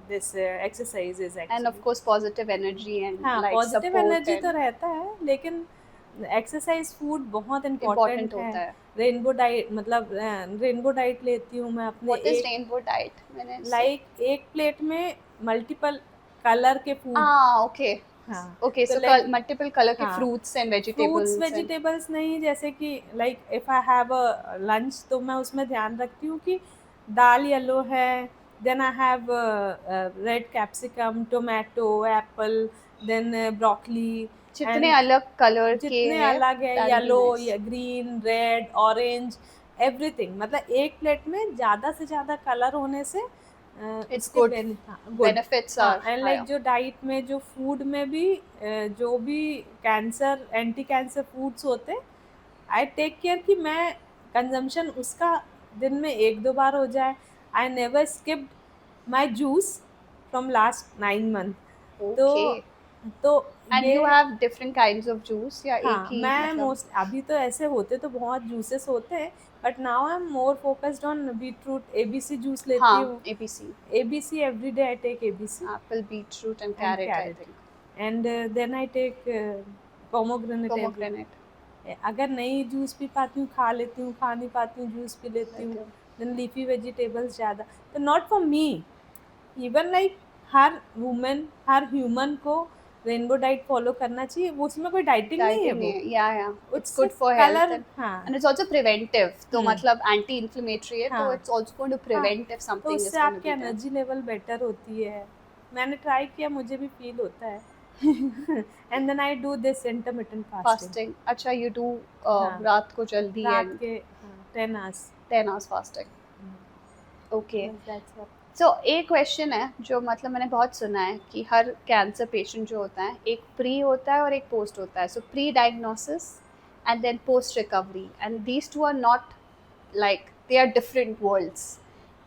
this exercise is and of actually. Course positive energy and हाँ लाइक पॉजिटिव सपोर्ट एनर्जी तो एंड रहता है, लेकिन एक्सरसाइज फूड बहुत इम्पोर्टेंट इम्पोर्टेंट है। होता है। रेनबो डाइट, मतलब रेनबो डाइट लेती हूँ मैं अपने, व्हाट इज एक रेनबो डाइट? मैंने लाइक एक प्लेट में मल्टीपल कलर के फूड। ओके हाँ ओके, तो सो लाइक, मल्टीपल कलर के हाँ fruits and fruits vegetables and vegetables नहीं, जैसे कि like if I have a lunch तो मैं उसमें ध्यान रखती हूँ कि दाल येलो है, then I have red capsicum, tomato, apple, then broccoli, जितने एंड अलग कलर के जितने हैं अलग है, that will be yellow nice. या ग्रीन, रेड, ऑरेंज, एवरीथिंग, मतलब एक प्लेट में ज़्यादा से ज़्यादा कलर होने से इट्स उसके गुड, गुड। बेनिफिट्स हाँ आर एंड लाइक हायर। जो डाइट में जो फूड में भी जो भी कैंसर एंटी कैंसर फूड्स होते, आई टेक केयर कि मैं कंजम्पशन उसका दिन में एक दो बार हो जाए। I never skipped my juice from last 9 month. तो ओके, तो एंड यू ये, have different kinds of juice या एक हाँ ही मैं मतलब? मोस्ट, अभी तो ऐसे होते तो बहुत जूसेस होते हैं, but now I am more focused on beetroot ABC juice लेती हाँ, हूँ। ABC, ABC every day I take ABC apple, beetroot and and carrot I carrot, think. And then I take pomegranate every pomegranate day. अगर नहीं juice P पाती हूँ खा लेती हूँ, खा नहीं पाती हूँ जूस पी लेती हूँ। लेते हो। देन लीफी वेजिटेबल्स ज़्यादा, तो not for me, even like her women, her human को रेनबो डाइट फॉलो करना चाहिए, वो उसमें कोई डाइटिंग नहीं है, डाइटिंग वो नहीं है, या इट्स उससे good for health colour, and हाँ इट्स आल्सो प्रिवेंटिव, तो मतलब एंटी इन्फ्लेमेटरी है, तो हाँ इट्स आल्सो गोइंग टू हाँ, प्रिवेंट इफ तो समथिंग इज उससे गोइंग टू आपकी be there. Energy level better होती है। मैंने ट्राई किया, मुझे भी फील होता है and then I do this intermittent fasting. Fasting, अच्छा यू डू हाँ रात को जल्दी रात एंड के, हाँ 10 आवर्स 10 आवर्स फास्टिंग। ओके, बस दैट्स ऑल। सो एक क्वेश्चन है जो मतलब मैंने बहुत सुना है कि हर कैंसर पेशेंट जो होता है, एक प्री होता है और एक पोस्ट होता है। So pre diagnosis and then post recovery, and these two are not like, they are different worlds.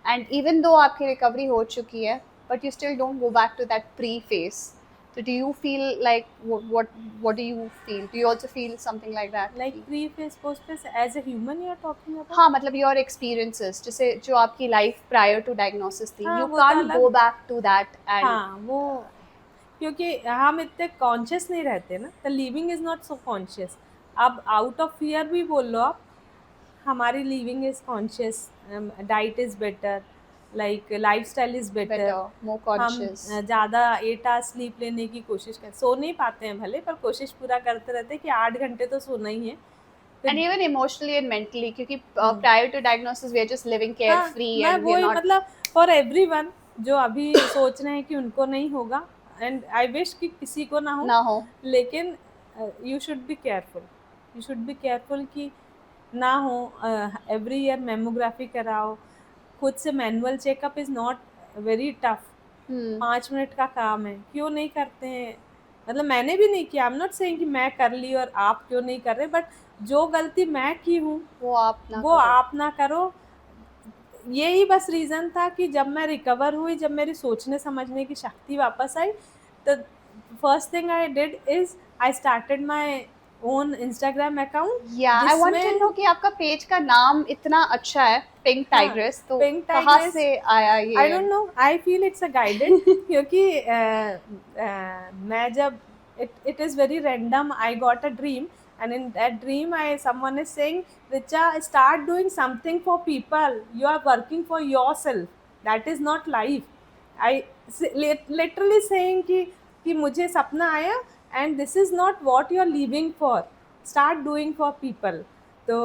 And even though आपकी रिकवरी हो चुकी है, but you still don't go back to that pre phase. So do you feel like what do you feel? Do you also feel something like that? Like pre phase post phase as a human you are talking about? हाँ, मतलब your experiences, जैसे जो आपकी life prior to diagnosis थी, हाँ you वो तो can't go अलग, बैक टू दैट एंड हाँ वो क्योंकि हम इतने कॉन्शियस नहीं रहते ना, the living is not so conscious. अब आउट ऑफ फियर भी बोल लो आप, हमारी living is conscious, diet is better, like lifestyle is better. Better, more हम कॉन्शियस। ज़्यादा 8 आवर्स स्लीप लेने की कोशिश कर, सो नहीं पाते हैं भले, पर कोशिश पूरा करते रहते हैं कि 8 घंटे तो सोना ही है। And even emotionally and mentally, क्योंकि prior to diagnosis we are just living care हाँ फ्री मैं एंड वी आर वही, नॉट। मतलब फॉर एवरीवन जो अभी सोच रहे हैं कि उनको नहीं होगा, एंड आई विश कि किसी को ना हो, ना हो। लेकिन you should be careful, you should be careful कि ना हो। एवरी ईयर मेमोग्राफी कराओ, खुद से manual checkup is not very tough, 5 minute का काम है, क्यों नहीं करते हैं? मतलब मैंने भी नहीं किया, आई एम नॉट सेइंग कि मैं कर ली और आप क्यों नहीं कर रहे, बट जो गलती मैं की हूँ वो आप ना वो करो। आप ना करो। यही बस रीज़न था कि जब मैं रिकवर हुई, जब मेरी सोचने समझने की शक्ति वापस आई, तो first thing I did is I started my own Instagram account, या आई वांट टू नो जिसमें कि आपका पेज का नाम इतना अच्छा है, पिंक हाँ, टाइग्रेस, तो पिंक कहाँ टाइग्रेस, से आया आई ये? Don't know, I feel it's a guided क्योंकि मैं जब it is very random, I got a dream, and in that dream someone is saying, Richa, start doing something for people, you are working for yourself, that is not life. I literally saying कि मुझे सपना आया and this is not what you are living for, start doing for people. तो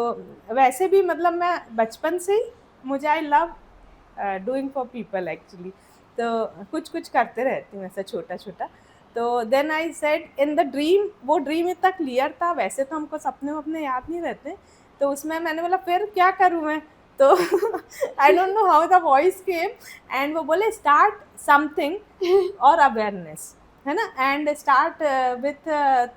वैसे भी मतलब मैं बचपन से ही मुझे I love doing for people actually, तो कुछ कुछ करते रहती हूँ ऐसा छोटा छोटा। तो then I said in the dream, वो ड्रीम इतना क्लियर था, वैसे तो हमको सपने अपने याद नहीं रहते, तो उसमें मैंने बोला फिर क्या करूँ मैं, तो आई don't know how the voice came, and वो बोले स्टार्ट समथिंग और अवेयरनेस, है ना, एंड स्टार्ट विथ,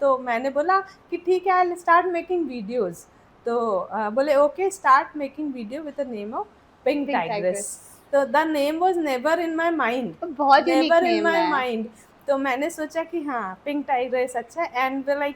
तो मैंने बोला कि ठीक है, आई स्टार्ट मेकिंग वीडियोज़। तो बोले okay, start making video with the name of pink pink tigress. Tigress, तो the name was never in my mind, बहुत unique never in name my है। माइंड। तो मैंने सोचा कि हाँ, पिंक टाइग्रेस अच्छा है, एंड लाइक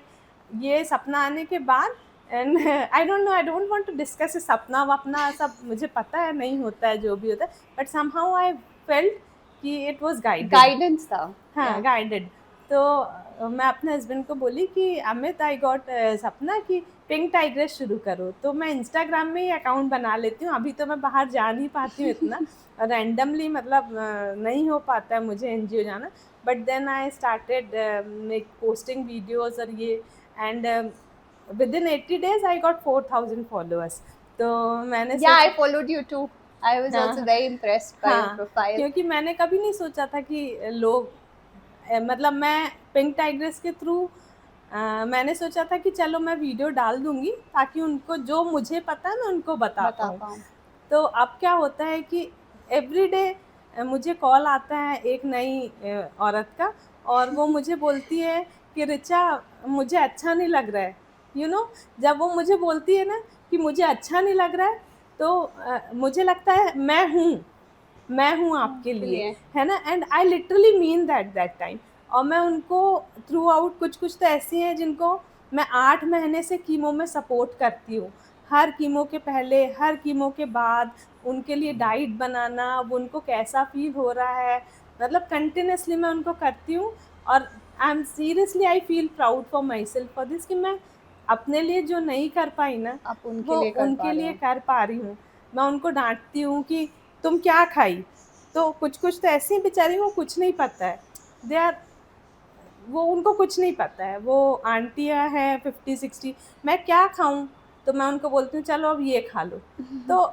ये सपना आने के बाद, and I don't know, I don't want to discuss सपना वपना सब, मुझे पता है नहीं होता है जो भी होता है, बट समहाउ आई फेल्ट कि इट वाज गाइडेड, गाइडेंस था। हाँ गाइडेड। तो मैं अपने हस्बैंड को बोली कि अमित, आई गॉट सपना कि पिंक टाइग्रेस शुरू करो, तो मैं इंस्टाग्राम में ही अकाउंट बना लेती हूँ, अभी तो मैं बाहर जा नहीं पाती हूँ इतना रैंडमली, मतलब नहीं हो पाता है मुझे एनजीओ जाना, but then I started make posting videos और ये, and within 80 days I got 4000 followers. तो मैंने या आई सोचा, followed you too, I was also हाँ वेरी इम्प्रेस्ड बाय योर हाँ, प्रोफाइल। क्योंकि मैंने कभी नहीं सोचा था कि लोग मतलब मैं पिंक टाइग्रेस के थ्रू मैंने सोचा था कि चलो मैं वीडियो डाल दूंगी ताकि उनको जो मुझे पता है मैं उनको बता पाऊँ। पाऊँ। तो अब क्या होता है कि एवरीडे मुझे कॉल आता है एक नई औरत का, और वो मुझे बोलती है कि रिचा मुझे अच्छा नहीं लग रहा है, यू नो, जब वो मुझे बोलती है ना कि मुझे अच्छा नहीं लग रहा है, तो मुझे लगता है मैं हूँ आपके लिए, है ना, and I literally mean that time. और मैं उनको थ्रू आउट, कुछ तो ऐसी हैं जिनको मैं 8 महीने से कीमो में सपोर्ट करती हूँ, हर कीमो के पहले, हर कीमो के बाद, उनके लिए डाइट बनाना, वो उनको कैसा फील हो रहा है, मतलब कंटिन्यूसली मैं उनको करती हूँ। और I am seriously, I feel proud for my self for this, कि मैं अपने लिए जो नहीं कर पाई ना, आप उनके वो लिए कर पा उनके रहे लिए हो। कर पा रही हूँ। मैं उनको डांटती हूँ कि तुम क्या खाई, तो कुछ तो ऐसी बेचारी वो कुछ नहीं पता है, दे आर, वो उनको कुछ नहीं पता है, वो आंटियाँ हैं 50-60, मैं क्या खाऊं, तो मैं उनको बोलती हूँ चलो अब ये खा लो, तो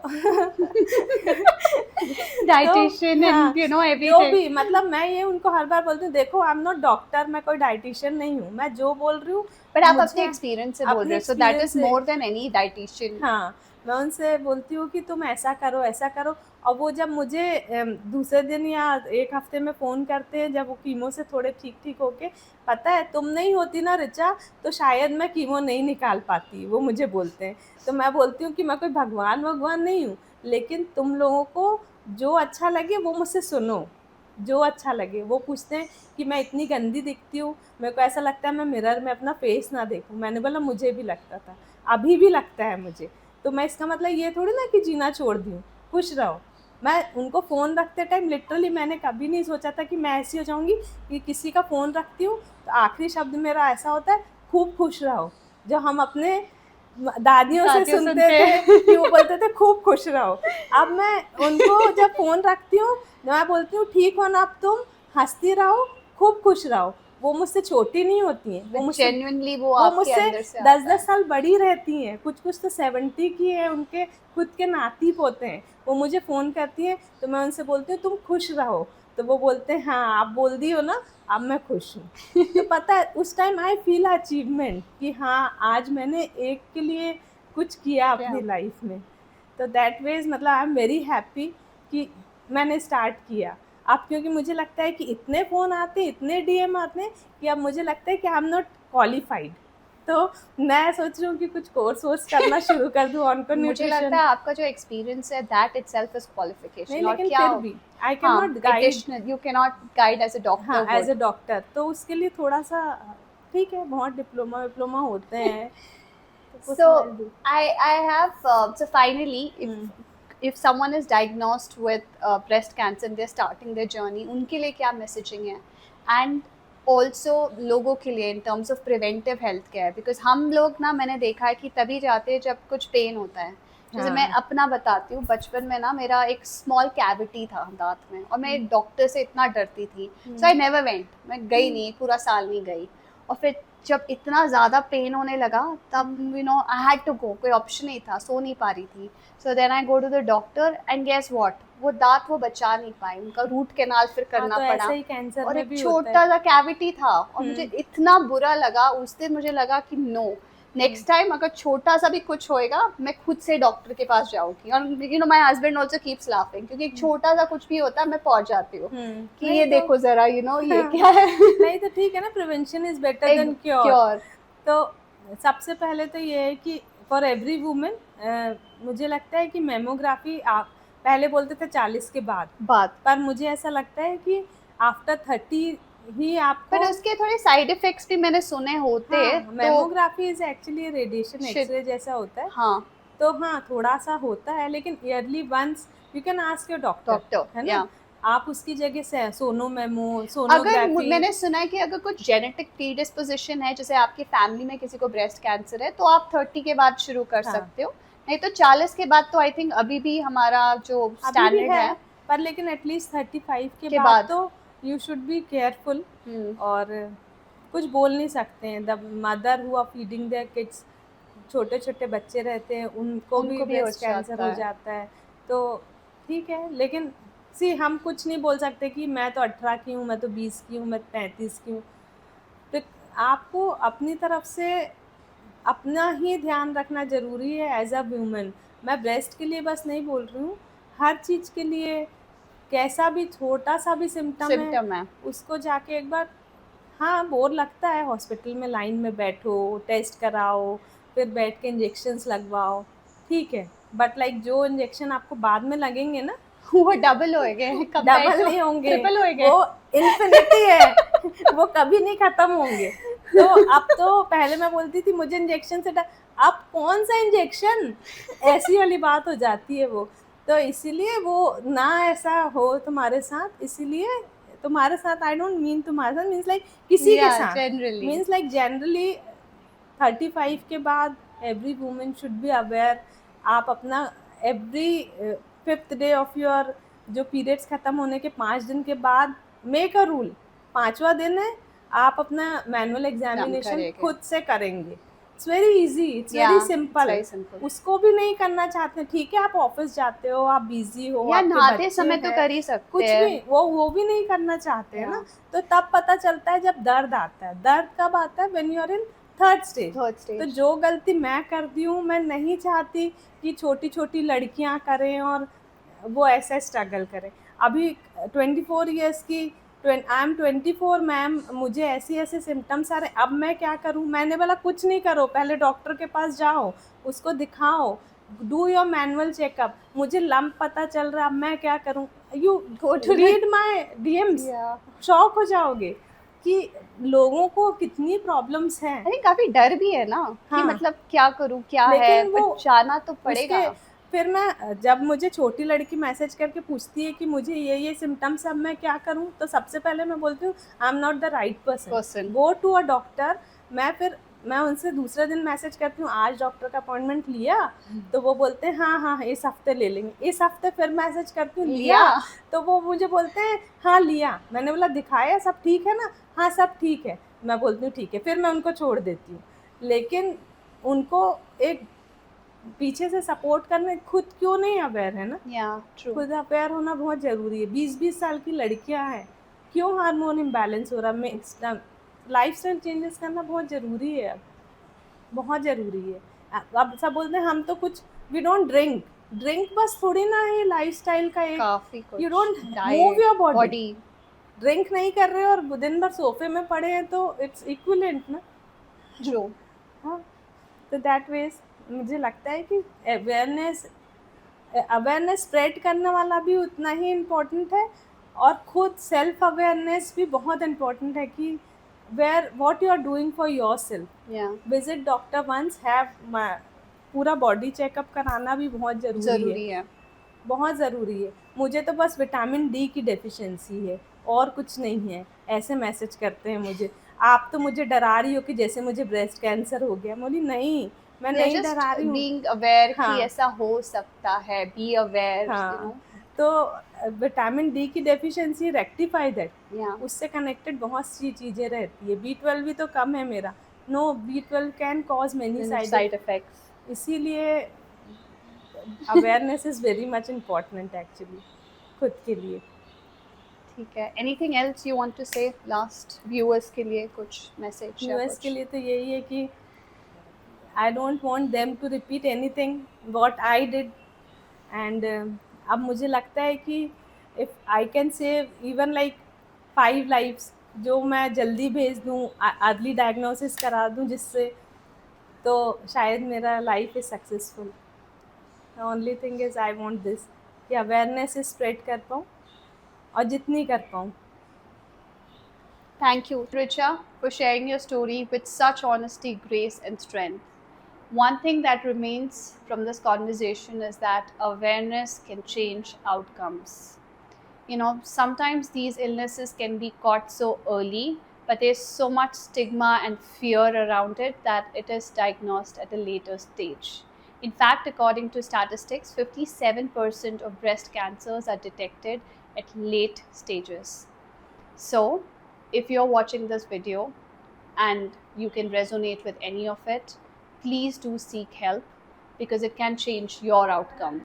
डाइटिशियन एंड यू नो जो एवरीथिंग। भी, मतलब मैं ये उनको हर बार बोलती हूँ, देखो आई एम नॉट डॉक्टर, मैं कोई डाइटिशियन नहीं हूँ, मैं जो बोल रही हूँ बट आप अपने मुझे एक्सपीरियंस से बोल अपने रहे हो, सो दैट एक्सपीरियंस इज से, मोर देन एनी डाइटिशियन। हाँ, मैं उनसे बोलती हूँ कि तुम ऐसा करो ऐसा करो, और वो जब मुझे दूसरे दिन या एक हफ्ते में फ़ोन करते हैं, जब वो कीमो से थोड़े ठीक होके, पता है तुम नहीं होती ना रिचा, तो शायद मैं कीमो नहीं निकाल पाती, वो मुझे बोलते हैं। तो मैं बोलती हूँ कि मैं कोई भगवान नहीं हूँ, लेकिन तुम लोगों को जो अच्छा लगे वो मुझसे सुनो, जो अच्छा लगे। वो पूछते हैं कि मैं इतनी गंदी दिखती हूँ, मेरे को ऐसा लगता है मैं मिरर में अपना फेस ना देखूँ, मैंने बोला मुझे भी लगता था, अभी भी लगता है मुझे, तो मैं इसका मतलब ये थोड़ी ना कि जीना छोड़ दूँ, खुश रहो। मैं उनको फ़ोन रखते टाइम लिटरली मैंने कभी नहीं सोचा था कि मैं ऐसी हो जाऊँगी कि किसी का फ़ोन रखती हूँ तो आखिरी शब्द मेरा ऐसा होता है, खूब खुश रहो, जो हम अपने दादियों से सुनते थे कि वो बोलते थे खूब खुश रहो। अब मैं उनको जब फ़ोन रखती हूँ, मैं बोलती हूँ ठीक हो ना अब तुम, हँसती रहो, खूब खुश रहो। वो मुझसे छोटी नहीं होती हैं, जेन्युइनली वो वो आपके मुझसे अंदर से आता 10-10 है। साल बड़ी रहती हैं, कुछ तो 70 की हैं, उनके खुद के नाती पोते हैं। वो मुझे फ़ोन करती हैं, तो मैं उनसे बोलती हूँ तुम खुश रहो, तो वो बोलते हैं हाँ, आप बोल दी हो ना, अब मैं खुश हूँ। तो पता है उस टाइम आई फ़ील अचीवमेंट कि हाँ, आज मैंने एक के लिए कुछ किया अपनी लाइफ़ में। तो दैट वेज़ मतलब आई एम वेरी हैप्पी कि मैंने स्टार्ट किया। अब क्योंकि मुझे लगता है कि इतने फ़ोन आते हैं, इतने डीएम आते हैं कि अब मुझे लगता है कि आई एम नॉट क्वालिफाइड, तो मैं सोच रही हूँ कि कुछ कोर्स वोर्स करना शुरू कर दूँ ऑनको मुझे लगता न्यूट्रिशन। है आपका जो एक्सपीरियंस है दैट इटसेल्फ इज नहीं, क्वालिफिकेशन। और लेकिन क्या, फिर भी आई कैन हाँ, not guide. Additional you can not guide as a doctor हाँ, एज वुड। अ डॉक्टर तो उसके लिए थोड़ा सा ठीक है, बहुत डिप्लोमा विप्लोमा होते हैं, तो वो So सब I do. I have so finally, if someone is diagnosed with breast cancer and they're starting their journey, उनके लिए क्या messaging है? And also लोगों के लिए in terms of preventive health care, because हम लोग ना, मैंने देखा है कि तभी जाते हैं जब कुछ पेन होता है। जैसे मैं अपना बताती हूँ, बचपन में ना मेरा एक स्मॉल कैविटी था दांत में, और मैं डॉक्टर से इतना डरती थी, सो आई नेवर वेंट, मैं गई नहीं, पूरा साल नहीं गई। और फिर जब इतना ज़्यादा पेन होने लगा तब you know I had to go, कोई ऑप्शन नहीं था, सो नहीं पा रही थी। So then I go to the doctor and guess what, वो दांत वो बचा नहीं पाए, उनका रूट कैनाल फिर करना तो पड़ा। ऐसा ही कैंसर और में एक भी होता है। छोटा सा कैविटी था, और मुझे इतना बुरा लगा उस दिन, मुझे लगा कि नो, नेक्स्ट टाइम अगर छोटा सा भी कुछ होएगा मैं खुद से डॉक्टर के पास जाऊंगी। और you know my husband also keeps laughing, क्योंकि एक छोटा सा कुछ भी होता है मैं पहुंच जाती हूँ कि नहीं ये तो देखो जरा, यू नो ये क्या है। नहीं तो ठीक है ना, prevention is better than cure. Cure. तो सबसे पहले तो ये है कि फॉर एवरी वुमेन मुझे लगता है कि मेमोग्राफी आप पहले बोलते थे 40 के बाद, पर मुझे ऐसा लगता है कि आफ्टर 30 ही आपको, पर उसके थोड़े साइड इफेक्ट्स भी मैंने सुने होते हैं। हाँ, mammography is actually radiation x-ray जैसा होता है। हाँ, तो हाँ, थोड़ा सा होता है, लेकिन early once you can ask your doctor, है ना, आप उसकी जगह से सोनोमेमो, सोनोग्राफी। अगर मैंने सुना है कि अगर कुछ जेनेटिक प्रीडिस्पोजिशन है, जैसे आपकी फैमिली में किसी को ब्रेस्ट कैंसर है, तो आप 30 के बाद शुरू कर सकते हो, नहीं तो 40 के बाद तो आई थिंक अभी भी हमारा जो स्टैंडर्ड है, पर लेकिन एटलीस्ट 35 के बाद तो यू शुड बी केयरफुल। और कुछ बोल नहीं सकते हैं, the mother who are feeding their kids, छोटे छोटे बच्चे रहते हैं, उनको भी ब्रेस्ट कैंसर हो जाता है। तो ठीक है, लेकिन सी हम कुछ नहीं बोल सकते कि मैं तो 18 की हूँ, मैं तो 20 की हूँ, मैं 35 की हूँ। तो आपको अपनी तरफ से अपना ही ध्यान रखना ज़रूरी है एज अ वुमन। मैं ब्रेस्ट के लिए बस नहीं बोल रही हूँ, हर चीज़ के लिए, कैसा भी छोटा सा भी सिम्टम है उसको जाके एक बार, हाँ बोर लगता है, हॉस्पिटल में लाइन में बैठो, टेस्ट कराओ, फिर बैठ के इंजेक्शंस लगवाओ, ठीक है, बट लाइक जो इंजेक्शन आपको बाद में लगेंगे ना, वो डबल होएंगे, डबल नहीं होंगे, ट्रिपल होएंगे, वो इन्फिनिटी है, वो कभी नहीं खत्म होंगे। तो अब तो पहले मैं बोलती थी मुझे इंजेक्शन से अब कौन सा इंजेक्शन, ऐसी वाली बात हो जाती है वो। तो इसीलिए वो ना ऐसा हो तुम्हारे साथ, इसीलिए तुम्हारे साथ, आई डोंट मीन तुम्हारे साथ, मीन्स लाइक किसी के साथ, मीन्स लाइक जनरली 35 के बाद every women should be aware. आप अपना every 5th day of your, जो पीरियड्स ख़त्म होने के 5 दिन के बाद, मेक अ रूल, 5वां दिन है, आप अपना मैनुअल एग्जामिनेशन खुद से करेंगे। It's very easy, it's very simple. उसको भी नहीं करना चाहते, ठीक है, आप ऑफिस जाते हो, आप बिजी हो, या नहाते समय तो कर ही सकते कुछ भी, वो भी नहीं करना चाहते हैं ना। तो तब पता चलता है जब दर्द आता है। दर्द कब आता है? When you are in third stage. तो जो गलती मैं करती हूँ, मैं नहीं चाहती कि छोटी छोटी लड़कियाँ करें और वो ऐसा स्ट्रगल करें। अभी 24 ईयर्स की, आई एम 24 मैम, मुझे ऐसे ऐसे सिम्टम्स आ रहे हैं, अब मैं क्या करूं? मैंने बोला कुछ नहीं करो, पहले डॉक्टर के पास जाओ, उसको दिखाओ, डू योर मैनुअल चेकअप। मुझे लंप पता चल रहा, अब मैं क्या करूं? You read my DMs, shock हो जाओगे कि लोगों को कितनी प्रॉब्लम्स हैं। अरे काफी डर भी है ना, कि मतलब क्या करूं, क्या है, वो जाना तो पड़ेगा। फिर मैं, जब मुझे छोटी लड़की मैसेज करके पूछती है कि मुझे ये सिम्टम्स, अब मैं क्या करूं, तो सबसे पहले मैं बोलती हूँ I am not the right person, go to a doctor. मैं उनसे दूसरे दिन मैसेज करती हूँ, आज डॉक्टर का अपॉइंटमेंट लिया? तो वो बोलते हैं हाँ इस हफ्ते ले लेंगे। इस हफ्ते फिर मैसेज करती हूँ, लिया? तो वो मुझे बोलते हैं हाँ लिया। मैंने बोला दिखाया, सब ठीक है ना? हाँ सब ठीक है। मैं बोलती हूँ ठीक है, फिर मैं उनको छोड़ देती हूँ। लेकिन उनको एक पीछे से सपोर्ट करने, खुद क्यों नहीं अवेयर है ना? खुद अवेयर होना बहुत ज़रूरी है। 20-20 साल की लड़कियां हैं, क्यों हार्मोन इम्बैलेंस हो रहा है? लाइफस्टाइल चेंजेस करना बहुत ज़रूरी है, अब बहुत ज़रूरी है। अब सब बोलते हैं हम तो कुछ, वी डोंट ड्रिंक, ड्रिंक बस थोड़ी ना है लाइफस्टाइल का एक, काफी कुछ you don't diet, move your body, body. Drink नहीं कर रहे हो और दिन भर सोफे में पड़े हैं तो इट्स इक्विवेलेंट ना. True. हाँ, तो दैट वेज मुझे लगता है कि अवेयरनेस स्प्रेड करने वाला भी उतना ही इम्पोर्टेंट है, और खुद सेल्फ अवेयरनेस भी बहुत इम्पोर्टेंट है कि what you are doing for yourself. Yeah. Visit doctor once, have पूरा बॉडी चेकअप कराना भी बहुत जरूरी है. बहुत ज़रूरी है. मुझे तो बस विटामिन डी की डेफिशिएंसी है और कुछ नहीं है, ऐसे मैसेज करते हैं मुझे. आप तो मुझे डरा रही हो कि जैसे मुझे ब्रेस्ट कैंसर हो गया. बोली नहीं, मैं They're नहीं just डरा रही हूँ. being aware हाँ. कि ऐसा हो सकता है. Be aware, you know. हाँ, तो विटामिन डी की डेफिशिएंसी रेक्टिफाई दैट. Yeah. उससे कनेक्टेड बहुत सी चीज़ें रहती है. B12 भी तो कम है मेरा. No, B12 can cause many Side side. effects. इसीलिए awareness is very much important actually खुद के लिए. ठीक है. Anything else you want to say? Last viewers के लिए कुछ message या यूएस कुछ? के लिए तो यही है कि I don't want them to repeat anything what I did. And अब मुझे लगता है कि if I can save even like 5 lives, जो मैं जल्दी भेज दूँ, अर्ली डायग्नोसिस करा दूँ जिससे, तो शायद मेरा life is successful. The only thing is I want this कि अवेयरनेस स्प्रेड कर पाऊँ और जितनी कर पाऊँ. Thank you, Richa, for sharing your story with such honesty, grace, and strength. One thing that remains from this conversation is that awareness can change outcomes. You know, sometimes these illnesses can be caught so early, but there's so much stigma and fear around it that it is diagnosed at a later stage. In fact, according to statistics, 57% of breast cancers are detected at late stages. So, if you're watching this video and you can resonate with any of it, please do seek help because it can change your outcome.